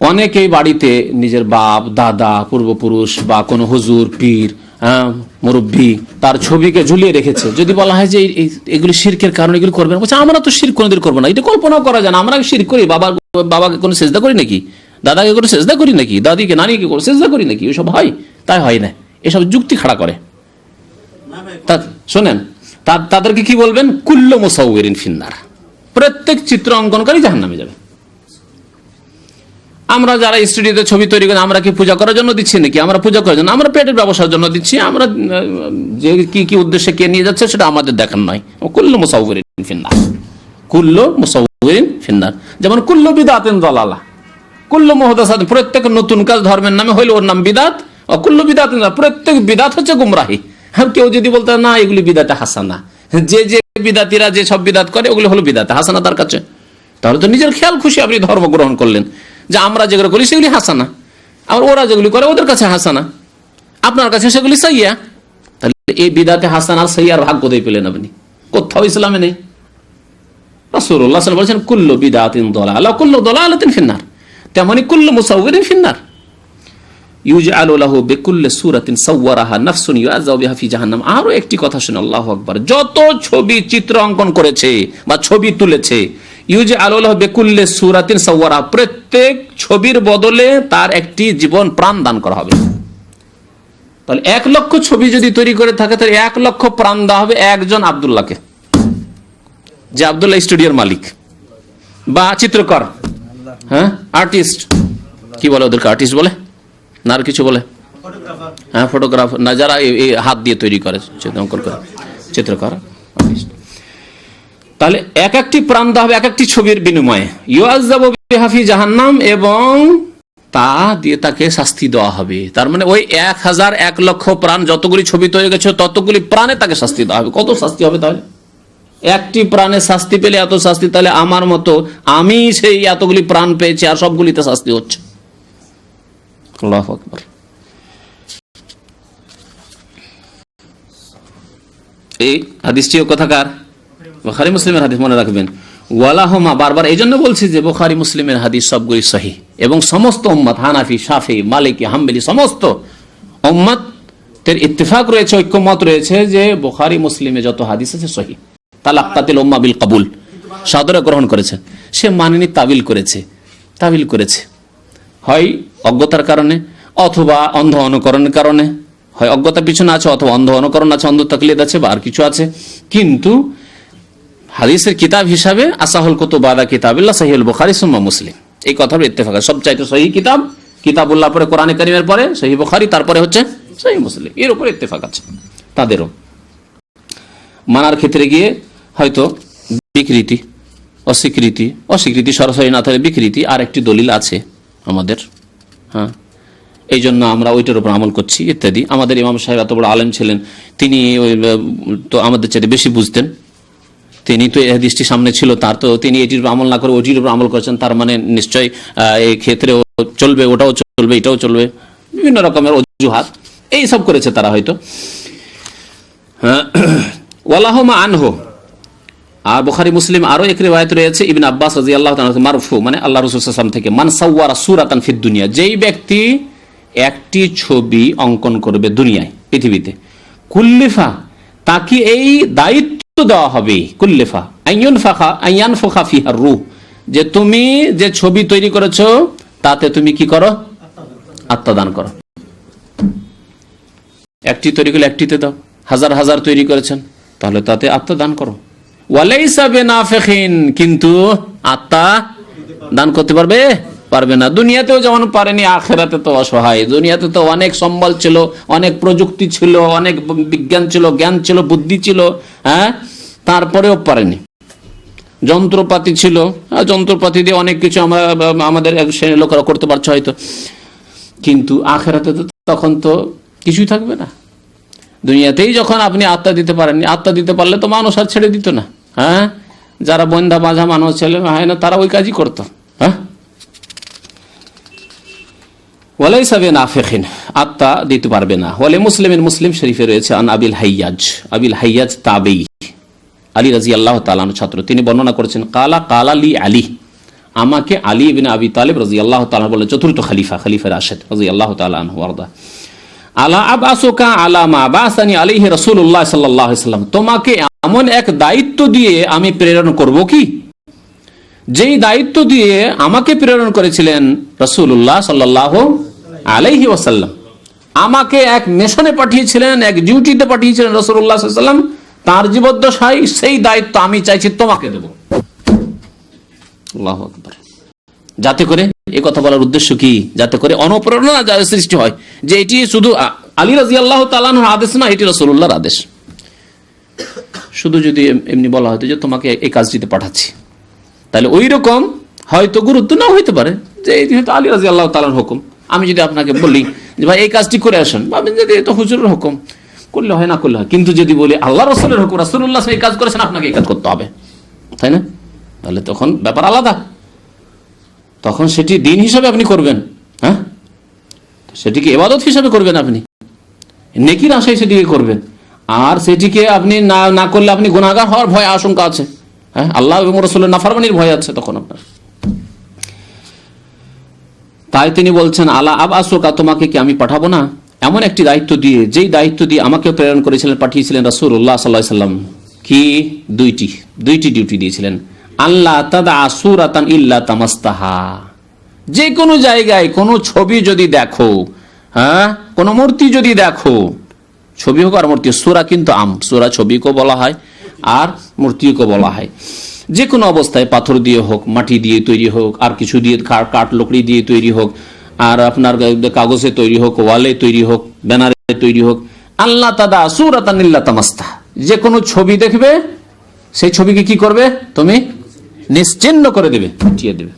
অনেকেই বাড়িতে নিজের বাপ, দাদা, পূর্বপুরুষ বা কোনো হুজুর, পীর, মুরব্বী, তার ছবিকে ঝুলিয়ে রেখেছে। যদি বলা হয় যে এগুলি শিরকের কারণে এগুলি করবেন, বলছে আমরা তো শিরক কোনোদিন করবো না, এটা কল্পনাও করা যায় না। আমরা শিরক করি? বাবাকে কোনো সেজদা করি নাকি? দাদাকে কোনো সেজদা করি নাকি? দাদিকে, নানিকে কোনো সেজদা করি নাকি? ওইসব হয়? তাই হয় না। এসব যুক্তি খাড়া করে। শোনেন, তাদেরকে কি বলবেন? কুল্লু মুসাউওয়িরিন ফিন্নার, প্রত্যেক চিত্র অঙ্কনকারী জাহান্নামে যাবে। আমরা যারা স্টুডিওতে ছবি তৈরি করি, আমরা কি পূজা করার জন্য দিচ্ছি নাকি? আমরা পূজা করার জন্য, আমরা পেটের ব্যবসার জন্য দিচ্ছি। আমরা যে কি উদ্দেশ্যে কে নিয়ে যাচ্ছে সেটা আমাদের দেখার নয়। কুল্লু মুসাউওয়িরিন ফিন্নার, কুল্লু মুসাউওয়িরিন ফিন্নার। যেমন কুল্লু বিদআতিন দালালা, কুল্লু মুহদাসাত, প্রত্যেক নতুন কাজ ধর্মের নামে হইলে ওর নাম বিদআত। ও কুল্লু বিদআতিন, প্রত্যেক বিদআত হচ্ছে গুমরাহি। আর কেউ যদি বলতে না এগুলি বিদআতে হাসানা, যে বিদআতিরা যে সব বিদআত করে ওগুলি হলো বিদআতে হাসানা তার কাছে, তাহলে তো নিজের খেয়াল খুশি আপনি ধর্ম গ্রহণ করলেন, যে আমরা যেগুলো করি সেগুলি হাসানা, আর ওরা যেগুলি করে ওদের কাছে হাসানা, আপনার কাছে সেগুলি সাইয়া। তাহলে এই বিদআতে হাসানা আর সাইয়ার ভাগ কোথায় পেলেন আপনি? কোথাও ইসলামে নেই। রাসূলুল্লাহ সাল্লাল্লাহু আলাইহি ওয়াসাল্লাম বলেছেন কুল্লু বিদআতিন দালালা কুল্লু দালালাতিন ফিন্নার। তেমনি কুল্লু মুসাউওয়িরিন ফিন্নার। ইউজআলু লাহু বিকুল্লি সূরাতিন সাওয়ারাহা নাফসুন ইউআযাবু বিহা ফি জাহান্নাম। আরো একটি কথা শুনে, আল্লাহু আকবার, যত ছবি চিত্র অঙ্কন করেছে বা ছবি তুলেছে, ইউজআলু লাহু বিকুল্লি সূরাতিন সাওয়ারাহা, প্রত্যেক ছবির বদলে তার একটি জীবন প্রাণ দান করা হবে। তাহলে 1 লক্ষ ছবি যদি তৈরি করে থাকে, তাহলে 1 লক্ষ প্রাণ দেওয়া হবে একজন আব্দুল্লাহকে, যে আব্দুল্লাহ স্টুডিওর মালিক বা চিত্রকর, হ্যাঁ, আর্টিস্ট, কি বলে ওদেরকে? আর্টিস্ট বলে না আর কিছু বলে? হ্যাঁ, ফটোগ্রাফার না, যারা হাত দিয়ে তৈরি করে, অঙ্কন করে, চিত্রকর, আর্টিস্ট। তাহলে একটি প্রাণ দেওয়া হবে একটি ছবির বিনিময়ে। ইউআযাবু বিহা ফি জাহান্নাম, এবং তা দিয়ে তাকে শাস্তি দেওয়া হবে। তার মানে ওই 1 লক্ষ প্রাণ, যতগুলি ছবি তৈরি গেছে ততগুলি প্রাণে তাকে শাস্তি দেওয়া হবে। কত শাস্তি হবে তাহলে? একটি প্রাণে শাস্তি পেলে এত শাস্তি, তাহলে আমার মতো আমি সেই এতগুলি প্রাণ পেয়েছি আর সবগুলিতে শাস্তি হচ্ছে। আল্লাহু আকবার। এই হাদিসটিও কথাকার? বুখারী মুসলিমের হাদিস, মনে রাখবেন। ওয়ালাহুমা, বারবার এই জন্য বলছি যে বুখারী মুসলিমের হাদিস সবগুলি সহিহ, এবং সমস্ত উম্মত, হানাফি, শাফি, মালিকি, হাম্বলি, সমস্ত উম্মতের ইত্তেফাক রয়েছে, ঐক্যমত রয়েছে যে বুখারী মুসলিমে যত হাদিস আছে সহিহ। তালাক্কাতিল উম্মাহ বিল কবুল, সাদরে গ্রহণ করেছে। সে মানেনি, তাবিল করেছে, হয় অজ্ঞতার কারণে অথবা অন্ধ অনুকরণের কারণে, হয় অজ্ঞতার পিছনে আছে অথবা অন্ধ অনুকরণ আছে, অন্ধ তাকলিদ আছে বা আর কিছু আছে। কিন্তু হাদিসের কিতাব হিসাবে আসাহুল কুতুব বাদা কিতাবিল্লাহ সহিহুল বুখারী সুম্মা মুসলিম, এই কথার ইত্তেফাক। সবচাইতে সহিহ কিতাবুল্লাহ পরে, কোরআনে কারীমের পরে সহিহ বুখারী, তারপরে হচ্ছে সহিহ মুসলিম, এর উপর ইত্তেফাক আছে তাদেরও। মানার ক্ষেত্রে গিয়ে হয়তো বিকৃতি, অস্বীকৃতি সরাসরি না থাকে, বিকৃতি আর একটি দলিল আছে আমাদের, হ্যাঁ, এই জন্য আমরা ওইটার উপর আমল করছি ইত্যাদি। আমাদের ইমাম সাহেব এত বড় আলেম ছিলেন, তিনি তো আমাদের চাইতে বেশি বুঝতেন। তিনি তো এই হাদিসটি সামনে ছিল তার, তো তিনি এটির উপর আমল না করে ওইটির উপর আমল করেছেন। তার মানে নিশ্চয়ই এই ক্ষেত্রেও চলবে, ওটাও চলবে, এটাও চলবে, বিভিন্ন রকমের অজুহাত এই সব করেছে তারা হয়তো। ওয়ালাহুমা আনহু, আর বুখারী মুসলিম আরো এক রিওয়ায়াত রয়েছে ইবনে আব্বাস রাদিয়াল্লাহু তাআলা মারফু, মানে আল্লাহ রাসূল সাল্লাল্লাহু আলাইহি ওয়াসাল্লাম থেকে, মান সাওয়ারা সূরাতান ফিদ দুনিয়া, যেই ব্যক্তি একটি ছবি অঙ্কন করবে দুনিয়ায়, পৃথিবীতে, কুল্লিফা, তাকে এই দায়িত্ব দেওয়া হবে, কুল্লিফা আইয়ানফাখা ফিহার রূহ, যে তুমি যে ছবি তৈরি করেছো তাতে তুমি কি করো? আত্মদান করো। একটি তৈরি করলে একটিতে দাও, হাজার তৈরি করেছেন তাহলে তাতে আত্মা দান করো। ওয়ালাইসা বিনাফিখিন, কিন্তু আত্মা দান করতে পারবে না। দুনিয়াতেও যেমন পারেনি, আখিরাতে তো অসহায়। দুনিয়াতে তো অনেক সম্বল ছিল, অনেক প্রযুক্তি ছিল, অনেক বিজ্ঞান ছিল, জ্ঞান ছিল, বুদ্ধি ছিল, হ্যাঁ, তারপরেও পারেনি। যন্ত্রপাতি ছিল, যন্ত্রপাতি দিয়ে অনেক কিছু আমরা আমাদের শ্রেণীর লোকেরা করতে পারছে হয়তো, কিন্তু আখিরাতে তো তখন তো কিছুই থাকবে না। দুনিয়াতেই যখন আপনি আত্মা দিতে পারেননি, আত্মা দিতে পারলে তো মানুষ আর ছেড়ে দিত না। হ্যাঁ, যারা বন্ধা বাঁধা মানুষ ছেলে হয় না, তারা ওই কাজই করতো। হ্যাঁ, ওয়ালাইসা বিনাফিখিন, আত্মা দিতে পারবে না। ওয়ালে মুসলিমের, মুসলিম শরীফে রয়েছে আন আবিল হাইয়াজ তাবেই, আলী রাদিয়াল্লাহু তাআলা আনহু ছাত্র, তিনি বর্ণনা করেছেন কালা লি আলী, আমাকে আলী ইবনে আবি তালিব রাদিয়াল্লাহু তাআলা বলে, চতুর্থ খলিফা রাশিদ রাদিয়াল্লাহু তাআলা আনহু ওয়ারদা, আলা আবআসুকা আলা মা বাসানি আলাইহি রাসূলুল্লাহ সাল্লাল্লাহু আলাইহি ওয়াসাল্লাম, তোমাকে এমন এক দায়িত্ব দিয়ে আমি প্রেরণ করব কি, যেই দায়িত্ব দিয়ে আমাকে প্রেরণ করেছিলেন রাসূলুল্লাহ সাল্লাল্লাহু আলাইহি ওয়াসাল্লাম। আমাকে এক মিশনে পাঠিয়েছিলেন, এক ডিউটিতে পাঠিয়েছিলেন রাসূলুল্লাহ সাল্লাল্লাহু আলাইহি ওয়াসাল্লাম, তার জীবদ্দশায় সেই দায়িত্ব আমি চাইছি তোমাকে দেব। আল্লাহু আকবার। যাতে করে এই কথা বলার উদ্দেশ্য কি, যাতে করে অনুপ্রেরণা সৃষ্টি হয় যে এটি শুধু আলী রাদিয়াল্লাহু তাআলা আনহুর আদেশ না, এটি রাসূলুল্লাহর আদেশ। শুধু যদি এমনি বলা হতো যে তোমাকে এই কাজটিতে পাঠাচ্ছি, তাহলে ওই রকম হয়তো গুরুত্ব না হইতে পারে যে এটি হয়তো আলী রাদিয়াল্লাহু তাআলার হুকুম। আমি যদি আপনাকে বলি যে ভাই এই কাজটি করে আসেন, ভাবেন যে এটা হুজুরের হুকুম, করলে হয় না করলে হয়। কিন্তু যদি বলি আল্লাহ রাসূলের হুকুম, রাসূলুল্লাহ এই কাজ করেছেন, আপনাকে এই কাজ করতে হবে, তাই না? তাহলে তখন ব্যাপার আলাদা, তখন সেটি দিন হিসাবে আপনি করবেন। হ্যাঁ, সেটিকে ইবাদত হিসাবে করবেন, আপনি নেকির আশায় সেটিকে করবেন। আর সেটিকে আপনি না করলে আপনি গুনাহগার হওয়ার ভয়, আশঙ্কা আছে। হ্যাঁ, আল্লাহ এবং রাসূলের নাফরমানির ভয় আছে তখন আপনার। তাই তিনি বলছেন আলা আবআসুকা, তোমাকে কি আমি পাঠাবো না এমন একটি দায়িত্ব দিয়ে, যেই দায়িত্ব দিয়ে আমাকে প্রেরণ করেছিলেন, পাঠিয়েছিলেন রাসূলুল্লাহ সাল্লাল্লাহু আলাইহি ওয়াসাল্লাম। কি দুইটি ডিউটি দিয়েছিলেন। আল্লাহ তাদা সূরাতান ইল্লা তামাস্তাহা, যে কোনো জায়গায় কোনো ছবি যদি দেখো, হ্যাঁ, কোন মূর্তি যদি দেখো, ছবি হোক আর মূর্তি, সূরা কিন্তু সূরা ছবিকেও বলা হয় আর মূর্তিকেও বলা হয়। যে কোনো অবস্থায়, পাথর দিয়ে হোক, মাটি দিয়ে তৈরি হোক, আর কিছু দিয়ে কাঠ লকড়ি দিয়ে তৈরি হোক, আর আপনার কাগজে তৈরি হোক, ওয়ালে তৈরি হোক, ব্যানারে তৈরি হোক, আল্লাহ তাদা সূরাতান ইল্লা তামাস্তাহা, যে কোনো ছবি দেখবে, সেই ছবিকে কি করবে তুমি? নিশ্চিহ্ন করে দেবে, মিটিয়ে দেবে।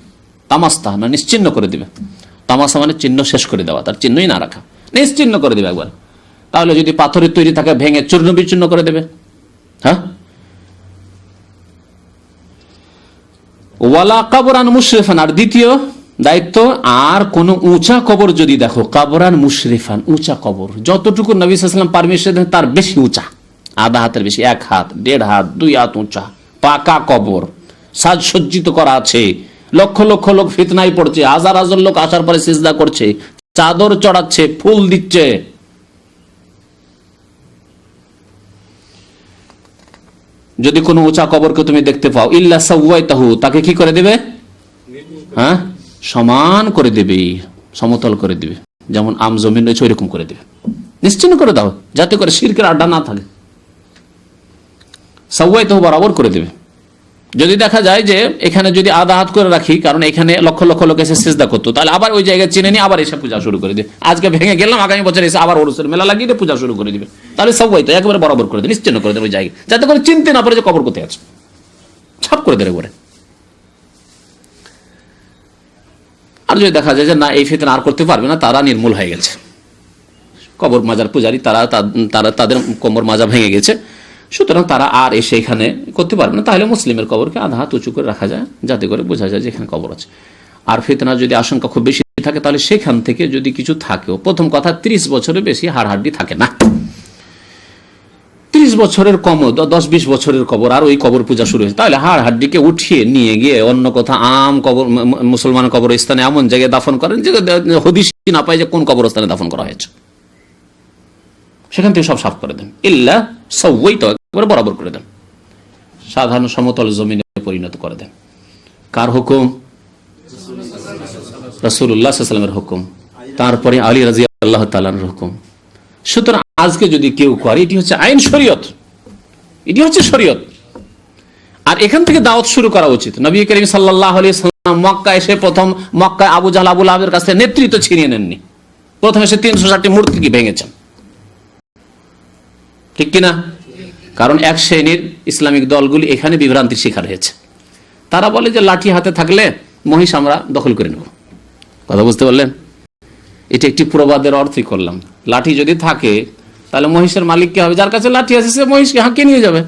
তামাস্তা না, নিশ্চিহ্ন করে দেবে। তামাসা মানে চিহ্ন শেষ করে দেওয়া, তার চিহ্নই না রাখা, নিশ্চিহ্ন করে দেবে একবার। তাহলে যদি পাথরের তৈরি থাকে, ভেঙে চূর্ণ বিচূর্ণ করে দেবে। হ্যাঁ, ওয়ালা কবরান মুশরিফান, আর দ্বিতীয় দায়িত্ব, আর কোন উঁচা কবর যদি দেখো, কবরান মুশরিফান, উঁচা কবর, যতটুকু নবী সাল্লাল্লাহু আলাইহি ওয়াসাল্লাম পারমিশন দেন তার বেশি উঁচা, আধা হাতের বেশি, 1 হাত, 1.5 হাত, 2 হাত উঁচা, পাকা কবর, সাজসজ্জিত করা আছে, লক্ষ লক্ষ লোক ফিতনায় পড়ছে, হাজার হাজার লোক আসার পরে সিজদা করছে, চাদর চড়াচ্ছে, ফুল দিচ্ছে। যদি কোনো উঁচা কবরকে তুমি দেখতে পাও, ইল্লা সাওয়াইতাহু, তাকে কি করে দেবে? হ্যাঁ, সমান করে দেবে, সমতল করে দেবে, যেমন আম জমিন রয়েছে ওইরকম করে দেবে, নিশ্চিন্ন করে দাও, যাতে করে শিরকের আড্ডা না থাকে। সাওয়াইতাহু, বরাবর করে দেবে। যদি দেখা যায় যে এখানে যদি আধা হাত করে রাখি, কারণ এখানে লক্ষ লক্ষ লোক এসে সিজদা করতো, তাহলে আবার ওই জায়গায় চিনে নিয়ে আবার এসে পূজা শুরু করে দিবে। আজকে ভেঙে গেলাম, আগামী বছর এসে আবার ওরসের মেলা লাগিয়ে দিয়ে পূজা শুরু করে দিবে। তাহলে সবাই তো একেবারে বরাবর করে দেবে, নিশ্চিন্ন করে দেবে ওই জায়গায়, যাতে করে চিনতে না পারে যে কবর কোথায় আছে, ছাপ করে দেবে করে। আর যদি দেখা যায় যে না, এই ফিতনা আর করতে পারবে না, তারা নির্মূল হয়ে গেছে, কবর মাজার পূজারী তারা তাদের কোমর মাজা ভেঙে গেছে, সুতরাং তারা আর এসে এখানে করতে পারবে না, তাহলে মুসলিমের কবরকে আধা হাত উঁচু করে রাখা যায়, যাতে করে বোঝা যায় যে এখানে কবর আছে। আর ফিতনার যদি আশঙ্কা খুব বেশি থাকে, তাহলে সেখান থেকে যদি কিছু থাকেও, প্রথম কথা 30 বছরের বেশি হাড়হাড্ডি থাকে না। 30 বছরের কম, 10-20 বছরের কবর, আর ওই কবর পূজা শুরু হয়েছে, তাহলে হাড়হাড্ডিকে উঠিয়ে নিয়ে গিয়ে অন্য কথা আম কবর, মুসলমান কবরস্থানে এমন জায়গায় দাফন করেন যে হদিস না পায় যে কোন কবরস্থানে দাফন করা হয়েছে, সেখান থেকে সব সাফ করে দেন। ইল্লা সাওয়াইতাহু, একবারে বরাবর করে দেন, সাধারণ সমতল জমিনে পরিণত করে দেন। কার হুকুম? রাসূলুল্লাহ সাল্লাল্লাহু আলাইহি ওয়াসাল্লামের হুকুম, তারপরে আলী রাদিয়াল্লাহু তাআলার হুকুম। সুতরাং আজকে যদি কেউ করে, এটি হচ্ছে আইন শরীয়ত, এটি হচ্ছে শরীয়ত। আর এখান থেকে দাওয়াত শুরু করা উচিত। নবী করিম সাল্লাল্লাহু আলাইহি সাল্লাম মক্কা এসে প্রথম মক্কায় আবু জাহল আবু লাহাবের কাছে নেতৃত্ব ছিনিয়ে নেননি, প্রথম এসে 360টি মূর্তিকে ভেঙেছেন, ঠিক কিনা? কারণ এক শ্রেণীর ইসলামিক দলগুলি এখানে বিভ্রান্তির শিকার হয়েছে। তারা বলে যে লাঠি হাতে থাকলে মহিষ আমরা দখল করে নেব। কথা বুঝতে পারলেন? এটা একটি প্রবাদের অর্থই করলাম। লাঠি যদি থাকে তাহলে মহিষের মালিক কে হবে? যার কাছে লাঠি আছে সে মহিষকে হাঁকিয়ে নিয়ে যাবে।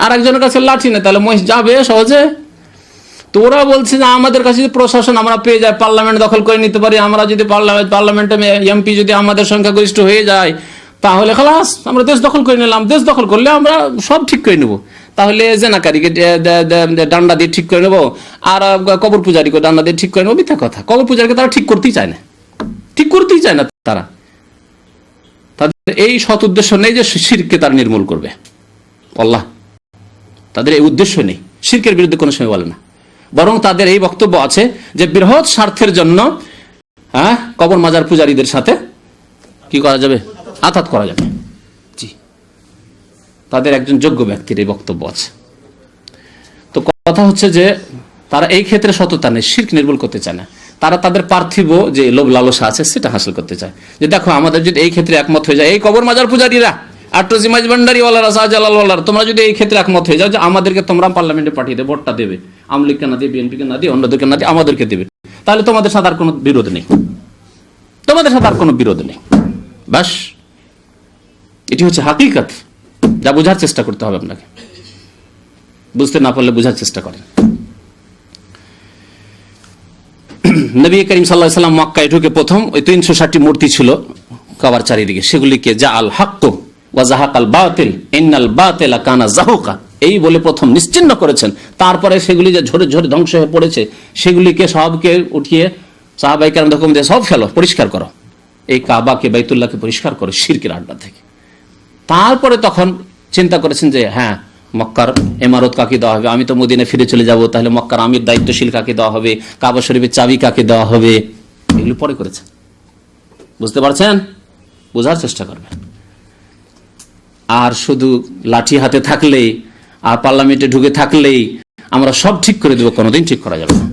আর একজনের কাছে লাঠি নেই, তাহলে মহিষ যাবে সহজে? তো ওরা বলছে যে আমাদের কাছে যদি প্রশাসন আমরা পেয়ে যাই, পার্লামেন্ট দখল করে নিতে পারি, আমরা যদি পার্লামেন্টে এমপি যদি আমাদের সংখ্যাগরিষ্ঠ হয়ে যায়, তাহলে খালাস আমরা দেশ দখল করে নিলাম। দেশ দখল করলে আমরা সব ঠিক করে নেব। তাহলে জেনাকারীকে ডান্ডা দিয়ে ঠিক করে নেবো, আর কবর পূজারীকে ডান্ডা দিয়ে ঠিক করে নেবো। মিথ্যা কথা। কবর পূজারীকে তারা ঠিক করতেই চায় না, ঠিক করতেই চায় না। তারা তাদের এই সৎ উদ্দেশ্য নেই যে শিরকে তারা নির্মূল করবে। আল্লাহ তাদের এই উদ্দেশ্য নেই, শিরকের বিরুদ্ধে কোনো সময় বলে না। বরং তাদের এই বক্তব্য আছে যে বৃহৎ স্বার্থের জন্য কবর মাজার পূজারীদের সাথে কি করা যাবে? আঘাত করা যাবে। জি, তাদের একজন যোগ্য ব্যক্তির এই বক্তব্য আছে। তো কথা হচ্ছে যে তারা এই ক্ষেত্রে সততা নেই, শিরক নির্মূল করতে চায় না। তারা তাদের পার্থিব যে লোভ লালসা আছে সেটা হাসিল করতে চায়। যে দেখো আমাদের যদি এই ক্ষেত্রে একমত হয়ে যায়, এই কবর মাজার পূজারীরা আট্রজি মাইজবান্ডারি ওয়ালারা শাহজালাল ওয়ালারা, তোমরা যদি এই ক্ষেত্রে একমত হয়ে যাও যে আমাদেরকে তোমরা পার্লামেন্টে পাঠিয়ে দেবে, ভোটটা দেবে, আওয়ামী লীগকে না দিয়ে, বিএনপিকে না দিয়ে, অন্যদেরকে না দিয়ে আমাদেরকে দেবে, তাহলে তোমাদের সাথে আর কোনো বিরোধ নেই, তোমাদের সাথে আর কোনো বিরোধ নেই। ব্যাস, এটি হচ্ছে হাকিকত, যা বোঝার চেষ্টা করতে হবে আপনাকে। বুঝতে না পারলে বোঝার চেষ্টা করেন। নবী করিম সাল্লাল্লাহু আলাইহি ওয়াসাল্লাম মক্কায় ঢুকে প্রথম ওই 360টি মূর্তি ছিল কাবার চারিদিকে, সেগুলিকে যা আল হক ওয়া যাহাকাল বাতিল ইন্নাল বাতিলা কানা যাহুকা, এই বলে প্রথম নিশ্চিহ্ন করেছেন। তারপরে সেগুলি যে ঝরে ঝরে ধ্বংস হয়ে পড়েছে সেগুলিকে সবকে উঠিয়ে সাহাবায়ে কেরাম হুকুম দিয়ে সব ফেলো, পরিষ্কার করো, এই কাবাকে বাইতুল্লাহকে পরিষ্কার করো শিরকের আড্ডা থেকে। তারপরে তখন চিন্তা করেছেন যে হ্যাঁ, মক্কার ইমারত কাকে দেওয়া হবে? আমি তো মদিনায় ফিরে চলে যাব, তাহলে মক্কার আমির দায়িত্বশীল কাকে দেওয়া হবে? কাবা শরীফের চাবি কাকে দেওয়া হবে? এগুলো পরে করেছেন। বুঝতে পারছেন? বোঝার চেষ্টা করবেন। আর শুধু লাঠি হাতে থাকলেই আর পার্লামেন্টে ঢুকে থাকলেই আমরা সব ঠিক করে দেবো, কোনোদিন ঠিক করা যাবে না,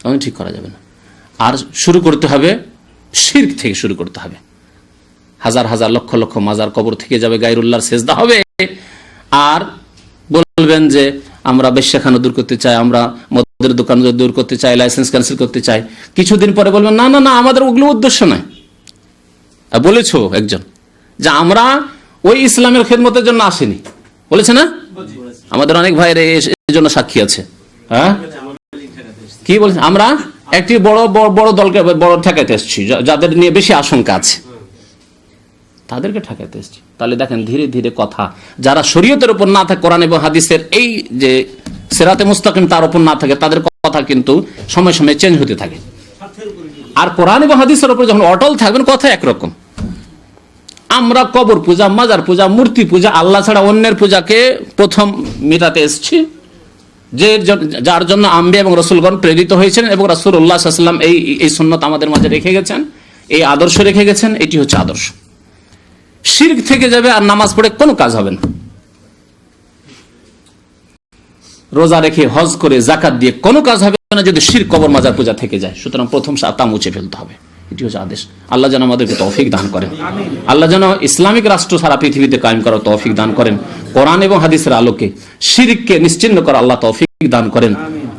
কোনোদিন ঠিক করা যাবে না। আর শুরু করতে হবে শিরক থেকে, শুরু করতে হবে। হাজার হাজার লক্ষ লক্ষ মাজার কবর থেকে যাবে, গায়রুল্লাহর সেজদা হবে। আর বলবেন যে আমরা বেশ্যাখানা দূর করতে চাই, আমরা মদের দোকান দূর করতে চাই, লাইসেন্স ক্যান্সেল করতে চাই। কিছুদিন পরে বলবেন না না না, আমাদের ওগুলো উদ্দেশ্য নয়। বলেছো একজন যে আমরা ওই ইসলামের খেদমতের জন্য আসিনি, বলেছে না? আমাদের অনেক ভাইয়ের এই জন্য সাক্ষী আছে। হ্যাঁ, কি বলছে? আমরা একটি বড় বড় দলকে বড় ঠেকাইতে এসেছি, যাদের নিয়ে বেশি আশঙ্কা আছে, তাদেরকে ঠেকাইতে এসেছি। তাহলে দেখেন ধীরে ধীরে কথা, যারা শরীয়তের উপর না থাকে, কোরআন এবং হাদিসের এই যে সিরাতে মুস্তাকিম তার উপর না থাকে, তাদের কথা কিন্তু সময় সময় চেঞ্জ হতে থাকে। আর কোরআন এবং হাদিসের উপর যখন অটল থাকবেন, কথা একরকম। আমরা কবর পূজা, মাজার পূজা, মূর্তি পূজা, আল্লাহ ছাড়া অন্যের পূজাকে প্রথম মেটাতে এসেছি, যার জন্য আম্বিয়া এবং রাসূলগণ প্রেরিত হয়েছেন, এবং রাসূলুল্লাহ সাল্লাল্লাহু আলাইহি ওয়াসাল্লাম এই সুন্নাত আমাদের মাঝে রেখে গেছেন, এই আদর্শ রেখে গেছেন। এটি হচ্ছে আদর্শ। শিরক থেকে যাবে আর নামাজ পড়ে কোনো কাজ হবে না, রোজা রেখে, হজ করে, যাকাত দিয়ে কোনো কাজ হবে না যদি শিরক, কবর, মাজার পূজা থেকে যায়। সুতরাং প্রথম তা মুছে ফেলতে হবে। এটি হচ্ছে আদেশ। আল্লাহ যেন আমাদেরকে তৌফিক দান করেন। আল্লাহ যেন ইসলামিক রাষ্ট্র সারা পৃথিবীতে কায়েম করার তৌফিক দান করেন। কোরআন এবং হাদিসের আলোকে শিরককে নিশ্চিহ্ন করা আল্লাহ তৌফিক দান করেন।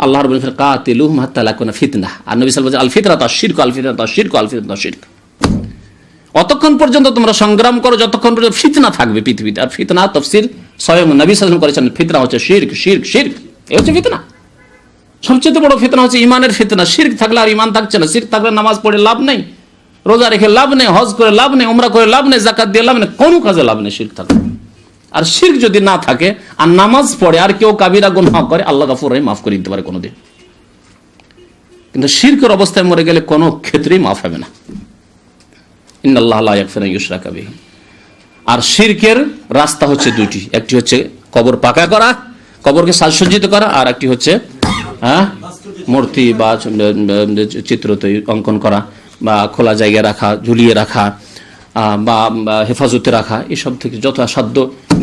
আল্লাহ রাব্বুল আলামিন কাতিলুহুম হাত্তা লা তাকুনা ফিতনাহ। আর নবী সাল্লাল্লাহু আলাইহি ওয়াসাল্লাম আল ফিতরাতু আশ-শিরকু আল ফিতরাতু আশ-শিরকু আল ফিতরাতু আশ-শিরক। অতক্ষণ পর্যন্ত তোমরা সংগ্রাম করো যতক্ষণ পর্যন্ত ফিতনা থাকবে পৃথিবীতে। আর ফিতনা তাফসীর স্বয়ং নবী সাল্লাল্লাহু আলাইহি ওয়াসাল্লাম করেছেন, ফিতনা হচ্ছে শিরক, শিরক, শিরক। এই হচ্ছে ফিতনা। সবচেয়ে বড় ফিতনা হচ্ছে ইমানের ফিতনা। শিরক থাকলে আর ইমান থাকছে না। শিরক থাকলে নামাজ পড়ে লাভ নেই, রোজা রেখে লাভ নেই, হজ করে লাভ নেই, উমরা করে লাভ নেই, যাকাত দিয়ে লাভ নেই, কোনো কাজে লাভ নেই শিরক থাকলে। আর শিরক যদি না থাকে আর নামাজ পড়ে আর কেউ কাবিরা গুনাহ করে, আল্লাহ গফুর রহিম মাফ করে দিতে পারে কোনোদিন। কিন্তু শিরকের অবস্থায় মরে গেলে কোনো ক্ষেত্রেই মাফ হবে না। ইন্নাল্লাহ লা ইয়াগফিরু আন ইউশরাকা বিহি। আর শিরকের রাস্তা হচ্ছে দুইটি, একটি হচ্ছে কবর পাকা করা, কবরকে সাজসজ্জিত করা, আর একটি হচ্ছে মূর্তি বা চিত্র অঙ্কন করা বা খোলা জায়গায় রাখা, ঝুলিয়ে রাখা বা হেফাজতে রাখা, এসব থেকে যথাসাধ্য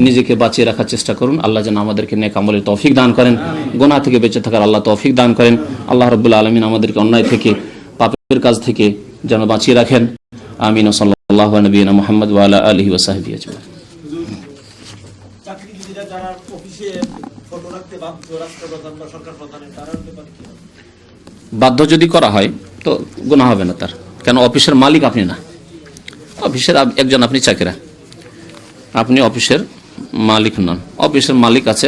নিজেকে বাঁচিয়ে রাখার চেষ্টা করুন। আল্লাহ যেন আমাদেরকে নেক আমলের তৌফিক দান করেন, গুনাহ থেকে বেঁচে থাকার আল্লাহ তৌফিক দান করেন। আল্লাহ রাব্বুল আলামিন আমাদেরকে অন্যায় থেকে, পাপের কাজ থেকে যেন বাঁচিয়ে রাখেন। আমিন। সাল্লাল্লাহু আলা নবিয়িনা মুহাম্মদ ওয়া আলা আলিহি ওয়া সাহবিহি আজমাইন। চাকরিজীবীরা যারা অফিসে ফটো রাখতে বাধ্য, রাষ্ট্রপ্রধান বা সরকার প্রধানের, তারা ব্যাপারে কি হবে? বাধ্য যদি করা হয় তো গুনাহ হবে না তার। কেন? অফিসের মালিক আপনি না, অফিসের একজন আপনি চাকরা, আপনি অফিসের মালিক নন। অফিসের মালিক আছে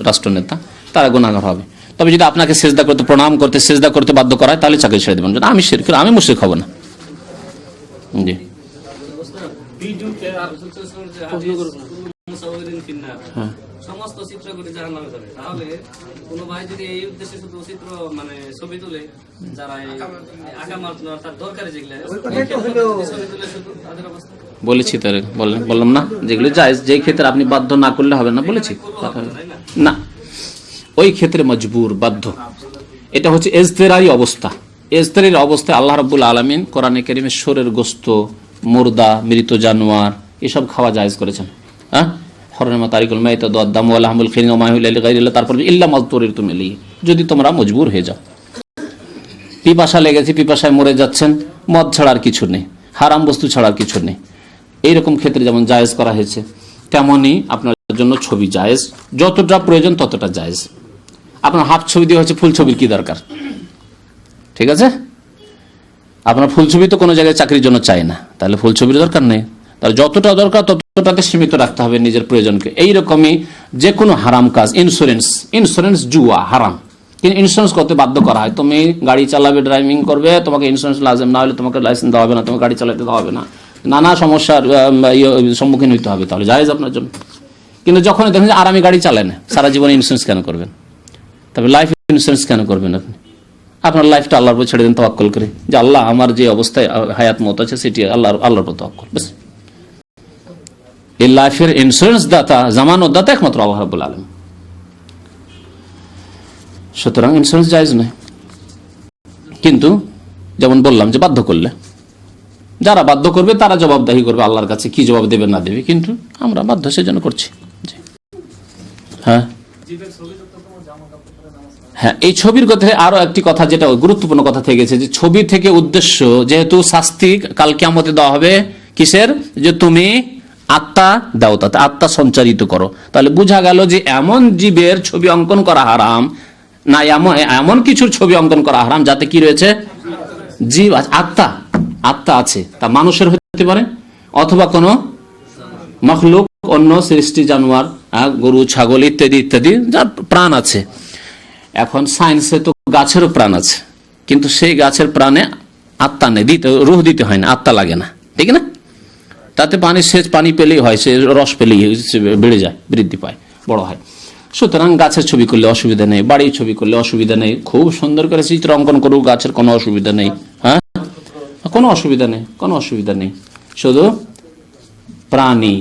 রাষ্ট্রনেতা, তারা গুনাহগার হবে। তবে যদি আপনাকে সেজদা করতে, প্রণাম করতে, সেজদা করতে বাধ্য করা হয়, তাহলে চাকরি ছেড়ে দেবেন। আমি শিরক, আমি মুশরিক হব না। জি, সমস্ত চিত্র করে জাহান্নামে যাবে। তাহলে কোন ভাই যদি এই উদ্দেশ্যে শুধু চিত্র মানে ছবি তুলে, যারা আগামার তার দরকারি যেগুলো ছবি তুলে শুধু, তাদের অবস্থা বলেছি তার বললাম না, যেগুলো জায়েজ, যেই ক্ষেত্রে আপনি বাধ্য না করলে হবে না, বলেছি না। ওই ক্ষেত্রে মজবুর, বাধ্য, এটা হচ্ছে এজতেরারি অবস্থা। এজতেরারি অবস্থায় আল্লাহ রাব্বুল আলামিন কোরআনে কারীমে শরীরের গোশত, মুর্দা, মৃত জানোয়ার এসব খাওয়া জায়েজ করেছেন। হ্যাঁ, হরমা তারিকুল মাইতা দাম ওয়া লাহমুল খিনজির ওয়া মা উহিল্লা লিগাইরিল্লাহ, তারপর ইল্লা মাযতুরিরতুম ইলাইহি, যদি তোমরা মজবুর হয়ে যাও। পিপাসা লেগেছে, পিপাসায় মরে যাচ্ছেন, মদ ছাড়ার কিছু নেই, হারাম বস্তু ছাড়ার কিছু নেই, এইরকম ক্ষেত্রে যেমন জায়েজ করা হয়েছে, তেমনই আপনার জন্য ছবি জায়েজ, যতটা প্রয়োজন ততটা জায়েজ। আপনার হাফ ছবি দিয়ে হচ্ছে ফুল ছবির কি দরকার? ঠিক আছে, আপনার ফুল ছবি তো কোনো জায়গায় চাকরির জন্য চাই না, তাহলে ফুল ছবির দরকার নেই। তাহলে যতটা দরকার ততটাতে সীমিত রাখতে হবে নিজের প্রয়োজনকে। এইরকমই যে কোনো হারাম কাজ, ইন্স্যুরেন্স জুয়া হারাম, কিন্তু ইন্স্যুরেন্স করতে বাধ্য করা হয়। তুমি গাড়ি চালাবে, ড্রাইভিং করবে, তোমাকে ইন্স্যুরেন্স লাজেম না হলে তোমাকে লাইসেন্স দেওয়া হবে না, তোমাকে গাড়ি চালাতে দেওয়া হবে না, নানা সমস্যার সম্মুখীন হইতে হবে, তাহলে জায়েজ আপনার জন্য। কিন্তু যখন দেখেন যে আর আমি গাড়ি চালাই না, সারা জীবনে ইন্স্যুরেন্স কেন করবেন? তবে লাইফ ইন্স্যুরেন্স কেন করবেন আপনি? আপনার লাইফটা আল্লাহর উপর ছেড়ে দেন তাওয়াক্কুল করে, যে আল্লাহ আমার যে অবস্থায় হায়াত মত আছে সেটি আল্লাহর উপর তাওয়াক্কুল। ব্যাস, এই লাইফের ইন্স্যুরেন্স দাতা, জামানত দাতা একমাত্র আল্লাহ রাব্বুল আলামিন। সুতরাং ইন্স্যুরেন্স জায়েজ নয়। কিন্তু যেমন বললাম যে বাধ্য করলে, যারা বাধ্য করবে তারা জবাবদাহি করবে আল্লাহর কাছে, কি জবাব দেবে না দেবে, কিন্তু আমরা বাধ্য সেজন্য করছি। হ্যাঁ হ্যাঁ, এই ছবির কথা আরো একটি কথা, যেটা গুরুত্বপূর্ণ কথা থেকে গেছে, যে ছবি থেকে উদ্দেশ্য যেহেতু শাস্তি কাল কিয়ামতে দেওয়া হবে, কিসের? যে তুমি আত্মা দাও, তাতে আত্মা সঞ্চারিত করো। তাহলে বোঝা গেল যে এমন জীবের ছবি অঙ্কন করা হারাম না, এমন কিছুর ছবি অঙ্কন করা হারাম যাতে কি রয়েছে? জীব, আত্মা আছে। তা মানুষের হতে পারে, অথবা কোনো মখলুক, অন্য সৃষ্টি, জানোয়ার, গরু, ছাগল ইত্যাদি ইত্যাদি, যার প্রাণ আছে। এখন সায়েন্সে তো গাছেরও প্রাণ আছে, কিন্তু সেই গাছের প্রাণে আত্মা নেই, রুহ দিতে হয় না, আত্মা লাগে না, ঠিক না? তাতে পানি পেলেই হয়, সে রস পেলেই বেড়ে যায়, বৃদ্ধি পায়, বড় হয়। সুতরাং গাছের ছবি করলে অসুবিধা নেই, বাড়ির ছবি করলে অসুবিধা নেই, খুব সুন্দর করে চিত্র অঙ্কন করুক, গাছের কোনো অসুবিধা নেই। হ্যাঁ, কোনো অসুবিধা নেই, কোনো অসুবিধা নেই। শুধু প্রাণী,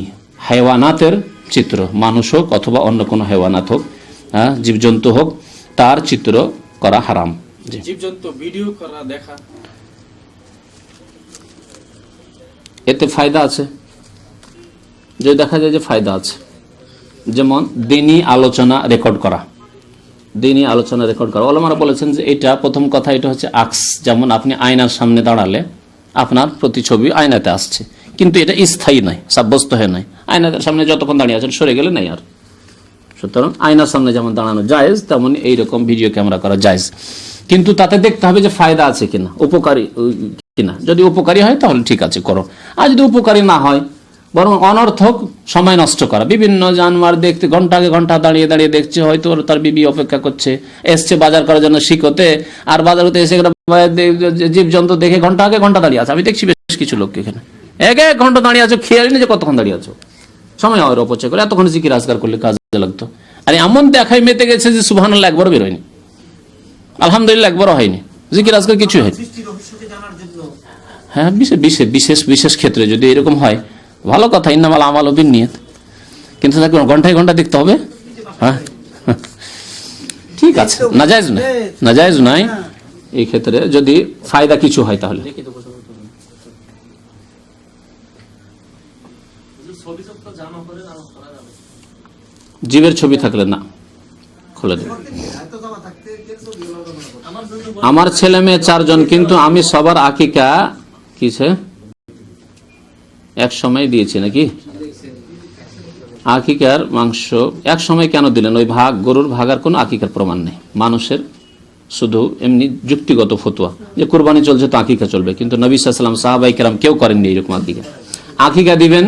হাইওয়ানাতের চিত্র, মানুষ হোক অথবা অন্য কোনো হাইওয়ানাত হোক, হ্যাঁ, জীবজন্তু হোক, তার চিত্র করা হারাম। জীবজন্তু ভিডিও করা, দেখা, এতে ফায়দা আছে, যে দেখা যায় যে ফায়দা আছে। যেমন দিনী আলোচনা রেকর্ড করা, ওলামারা বলেছেন যে এটা প্রথম কথা, এটা হচ্ছে আকস। যেমন আপনি আয়নার সামনে দাঁড়ালে আপনার প্রতিছবি আয়নাতে আসছে, কিন্তু এটা স্থায়ী নয়, সাব্যস্ত হয়ে নয়। আয়নার সামনে যতক্ষণ দাঁড়িয়ে আছেন, সরে গেলে নাই আর। সুতরাং আয়নার সামনে যেমন দাঁড়ানো জায়েজ, তেমন এইরকম ভিডিও ক্যামেরা করা জায়েজ, কিন্তু তাতে দেখতে হবে যে ফায়দা আছে কিনা, উপকারী কিনা। যদি উপকারী হয় তাহলে ঠিক আছে, করো। আর যদি উপকারী না হয়, বরং অনর্থক সময় নষ্ট করা, বিভিন্ন জানোয়ার দেখতে ঘন্টা দাঁড়িয়ে দাঁড়িয়ে দেখছে, হয়তো তার বিবি অপেক্ষা করছে, এসছে বাজার করার জন্য শিখতে, আর বাজার হতে এসে জীবজন্তু দেখে ঘন্টা দাঁড়িয়ে আছে। আমি দেখছি বেশ কিছু লোককে এখানে 1 ঘন্টা দাঁড়িয়ে আছো, খেয়াল নেই যে কতক্ষণ দাঁড়িয়ে আছো, সময় আর অপচয় করে। এতক্ষণ জিকির আজকার করলে কাজে লাগতো। আর এমন দেখাই মেতে গেছে যে সুবহানাল্লাহ একবারও বের হয়নি, আলহামদুলিল্লাহ একবারও হয়নি, জিকির আজকার কিছু হয়নি। হ্যাঁ, বিশেষ ক্ষেত্রে যদি এরকম হয়, ভালো কথা, ইন্নামাল আমালু বিন্নিয়াত, কিন্তু ঘন্টায় ঘন্টা দেখতে হবে। হ্যাঁ, ঠিক আছে, নাজায়েজ নাই। এই ক্ষেত্রে যদি ফায়দা কিছু হয় তাহলে ছবি জামা করে নামাজ পড়া যাবে। জীবের ছবি থাকলে না খুলে দেবে। আমার ছেলে মেয়ে 4 জন, কিন্তু আমি সবার আকিকা কিসে এক সময় দিয়েছি নাকি? আকিকার মাংস এক সময় কেন দিলেন? ওই ভাগ গরুর ভাগার কোনো আকিকার প্রমাণ নেই। মানুষের শুধু এমনি যুক্তিগত ফতোয়া যে কুরবানি চলছে তো আকিকা চলবে, কিন্তু নবী সাল্লাল্লাহু আলাইহি ওয়াসাল্লাম সাহাবায়ে কেরাম কেউ করেননি এরকম আকিকা। আকিকা দিবেন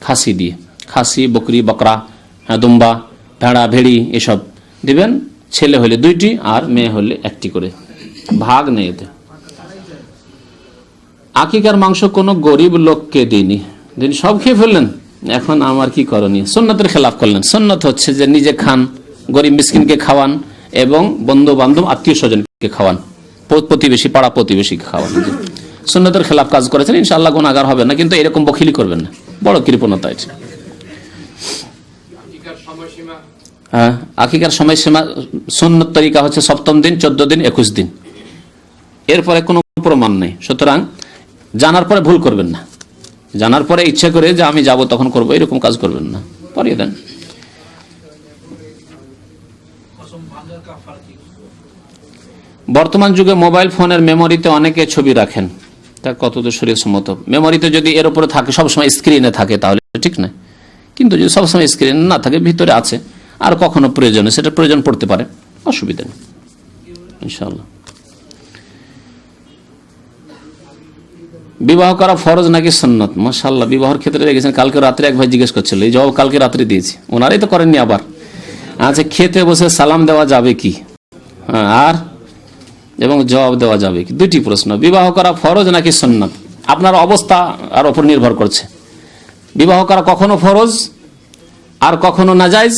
খাসি দিয়ে, খাসি, বকরি, বকরা, দুম্বা, ভেড়া, ভেড়ি এসব দিবেন। ছেলে হলে 2টি আর মেয়ে হলে 1টি করে, ভাগ নেই এতে। আকিকার মাংস কোনো গরিব লোককে দিইনি, দিন সব খেয়ে ফেললেন, এখন আমার কি করণীয়? সুন্নতের খেলাফ করলেন। সুন্নত হচ্ছে যে নিজে খান, গরিব মিসকিনকে খাওয়ান এবং বন্ধু বান্ধব আত্মীয় স্বজনকে খাওয়ান, প্রতিবেশী পাড়া প্রতিবেশীকে খাওয়ান। সুন্নতের খেলাফ কাজ করেছেন, ইনশাআল্লাহ গুনাহগার হবে না, কিন্তু এরকম বখিলি করবেন না, বড় কৃপণতা আছে। হ্যাঁ, আকিকার সময়সীমা সুন্নত তরিকা হচ্ছে 7ম দিন, 14 দিন, 21 দিন, এরপরে কোনো প্রমাণ নেই। সুতরাং জানার পরে ভুল করবেন না, জানার পরে ইচ্ছা করে যে আমি যাব তখন করব, এরকম কাজ করবেন না, পরিয়ে দেন। বর্তমান যুগে মোবাইল ফোনের মেমোরিতে অনেকে ছবি রাখেন, তা কতদূর শরীয়ত সম্মত? মেমোরিতে যদি এর উপরে থাকে, সবসময় স্ক্রিনে থাকে, তাহলে ঠিক না, কিন্তু যদি সবসময় স্ক্রিনে না থাকে, ভিতরে আছে, আর কখনো প্রয়োজনে সেটা প্রয়োজন পড়তে পারে, অসুবিধা নেই ইনশাআল্লাহ। বিবাহ করা ফরজ নাকি সুন্নত? মাশাআল্লাহ, বিবাহের ক্ষেত্রে রেখেছেন। কালকে রাত্রে এক ভাই জিজ্ঞেস করছিল, এই জবাব কালকে রাত্রে দিয়েছি, ওনারাই তো করেননি আবার। আচ্ছা, খেতে বসে সালাম দেওয়া যাবে কি? আর এবং জবাব দেওয়া যাবে কি? 2টি প্রশ্ন। বিবাহ করা ফরজ নাকি সুন্নত, আপনার অবস্থা আর উপর নির্ভর করছে। বিবাহ করা কখনো ফরজ আর কখনো নাজায়েজ,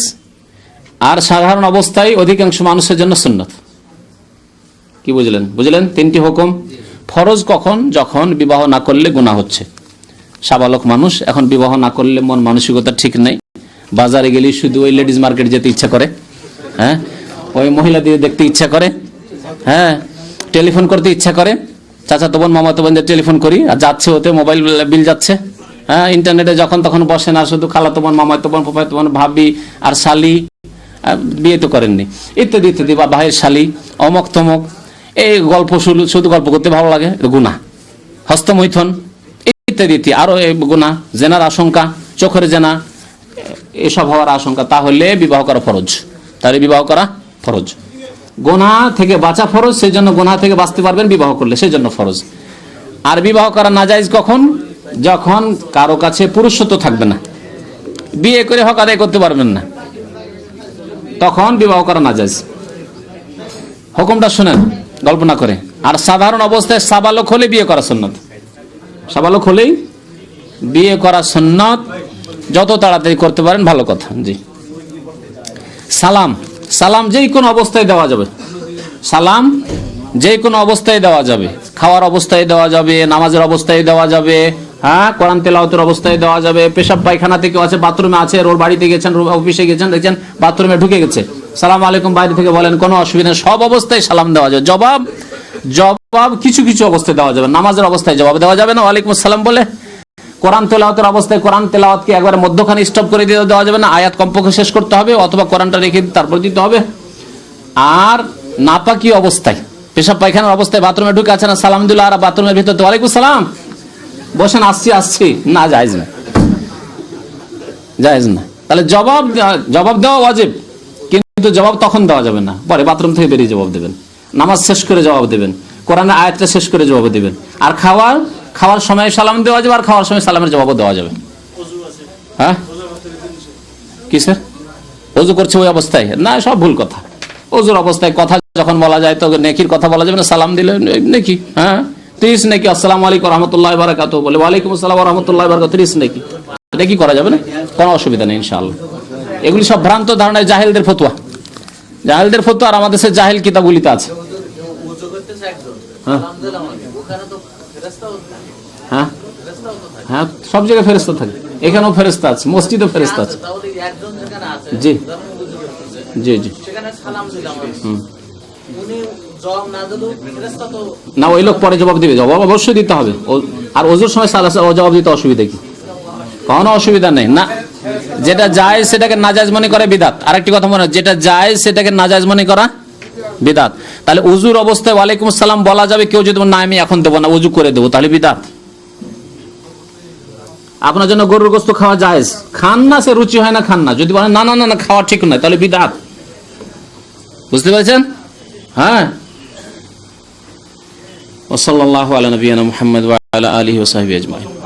আর সাধারণ অবস্থায় অধিকাংশ মানুষের জন্য সুন্নত। কি বুঝলেন? বুঝলেন 3টি হুকুম। ফরজ কখন? যখন বিবাহ না করলে গুনাহ হচ্ছে। সাবালক মানুষ এখন বিবাহ না করলে মন মানসিকতা ঠিক নেই, বাজারে গেলে শুধু ওই লেডিস মার্কেট যেতে ইচ্ছা করে, হ্যাঁ, ওই মহিলা দিয়ে দেখতে ইচ্ছা করে, হ্যাঁ, টেলিফোন করতে ইচ্ছা করে, চাচাতো বোন মামাতো বোনদের টেলিফোন করি, আর যাচ্ছে ওতে মোবাইল বিল যাচ্ছে, হ্যাঁ, ইন্টারনেটে যখন তখন বসেন, আর শুধু খালাতো বোন, মামাতো বোন, ফুফাতো বোন, ভাবি আর শালি, বিয়ে তো করেননি, ইত্যাদি ইত্যাদি, বা ভাইয়ের শালি, অমক তমক, এই গল্প শুধু গল্প করতে ভালো লাগে, গুনাহ। হস্তমৈথুন ইত্যাদি ইত্যাদি, আরো গুনাহ, জেনার আশঙ্কা, চোখের জেনা, এসব হওয়ার আশঙ্কা, তাহলে বিবাহ করা ফরজ, তাহলে বিবাহ করা ফরজ। গুনাহ থেকে বাঁচা ফরজ, সেই জন্য গুনাহ থেকে বাঁচতে পারবেন বিবাহ করলে, সেই জন্য ফরজ। আর বিবাহ করা নাজায়েজ কখন? যখন কারো কাছে পুরুষত্ব থাকবে না, বিয়ে করে হক আদায় করতে পারবেন না, তখন বিবাহ করা নাজায়েজ। হুকুমটা শুনেন, গল্প না করে। আর সাধারণ অবস্থায় সাবালক হলে বিয়ে করা সুন্নত, সাবালক হলেই বিয়ে করা সুন্নত, যত তাড়াতাড়ি করতে পারেন ভালো কথা। জি, সালাম, সালাম যেই কোনো অবস্থায় দেওয়া যাবে, সালাম যে কোনো অবস্থায় দেওয়া যাবে, খাওয়ার অবস্থায় দেওয়া যাবে, নামাজের অবস্থায় দেওয়া যাবে, হ্যাঁ, কোরআন তেলাওয়াতের অবস্থায় দেওয়া যাবে, পেশাব পায়খানা থেকে আছে, বাথরুমে আছে, ওর বাড়িতে গেছেন, অফিসে গেছেন, দেখছেন বাথরুমে ঢুকে গেছে, সালাম আলাইকুম বাইরে থেকে বলেন, কোনো অসুবিধা নেই, সব অবস্থায় সালাম দেওয়া যাবে। জবাব কিছু কিছু অবস্থায় দেওয়া যাবে, নামাজের অবস্থায় জবাব দেওয়া যাবে না ওয়ালাইকুম আসসালাম বলে। কোরআন তেলাওয়াতের অবস্থায় কোরআন তেলাওয়াতকে একবারে মধ্যখানে স্টপ করে দিয়ে দেওয়া যাবে না, আয়াত কমপক্ষে শেষ করতে হবে, অথবা কোরআনটা রেখে তারপর দিতে হবে। আর নাপাকি অবস্থায়, পেশাব পায়খানার অবস্থায় বাথরুমে ঢুকে আছে না, সালাম দিল, আর বাথরুমের ভিতর তো ওয়ালাইকুম সালাম, বসেন, আসছি না, জায়েজ না, জায়েজ না। তাহলে জবাব দেওয়া ওয়াজিব, কিন্তু জবাব তখন দেওয়া যাবে না, পরে বাথরুম থেকে বেরিয়ে জবাব দেবেন, নামাজ শেষ করে জবাব দেবেন, কোরআনের আয়াতটা শেষ করে জবাব দেবেন। আর খাওয়ার সময় সালাম দেওয়া যাবে, আর খাওয়ার সময় সালামের জবাবও দেওয়া যাবে। হ্যাঁ, কি স্যার? ওযু করছে ওই অবস্থায়? না, সব ভুল কথা। ওযুর অবস্থায় কথা যখন বলা যায় তো নেকির কথা বলা যাবে না, সালাম দিলে নেকি, হ্যাঁ, 30 নেকি, আসসালামু আলাইকুম ওয়া রাহমাতুল্লাহি ওয়া বারাকাতুহু বলে ওয়ালাইকুম আসসালাম ওয়া রাহমাতুল্লাহি ওয়া বারাকাতুহু 30 নেকি, এটা কি করা যাবে না, কোনো অসুবিধা নেই ইনশাআল্লাহ। এগুলি সব ভ্রান্ত ধারণায় জাহেলদের ফতোয়া, জাহেলদের ফতোয়া, আর আমাদের দেশের জাহেল কিতাবগুলিতে আছে। হ্যাঁ হ্যাঁ, সব জায়গায় ফেরেশতা থাকে, এখানেও ফেরেশতা আছে, মসজিদেও ফেরেশতা আছে। জি জি জি, না ওই লোক পরে জবাব দিবে, জবাব অবশ্যই দিতে হবে। আর ওযুর সময় জবাব দিতে অসুবিধা কি? কোনো অসুবিধা নেই না, যেটা জায়েজ সেটাকে নাজায়েজ মনে করে বিদাত। আরেকটি কথা মনে হয়, যেটা জায়েজ সেটাকে নাজায়েজ মনে করা বিদাত। তাহলে উজুর অবস্থায় ওয়ালাইকুম আসসালাম বলা যাবে, কেউ যদি না আমি এখন দেবো না উজু করে দেবো, তাহলে বিদাত। আপনার জন্য গরুর গোস্ত খাওয়া জায়েজ, খান না, সে রুচি হয় না খান না, যদি বলেন না না না খাওয়া ঠিক নয় তাহলে বিদাত। বুঝতে পেরেছেন? হ্যাঁ। ওয়া সাল্লাল্লাহু আলা নবিয়িনা মুহাম্মদ ওয়া আলা আলিহি ওয়া সাহবিহি আজমাইন।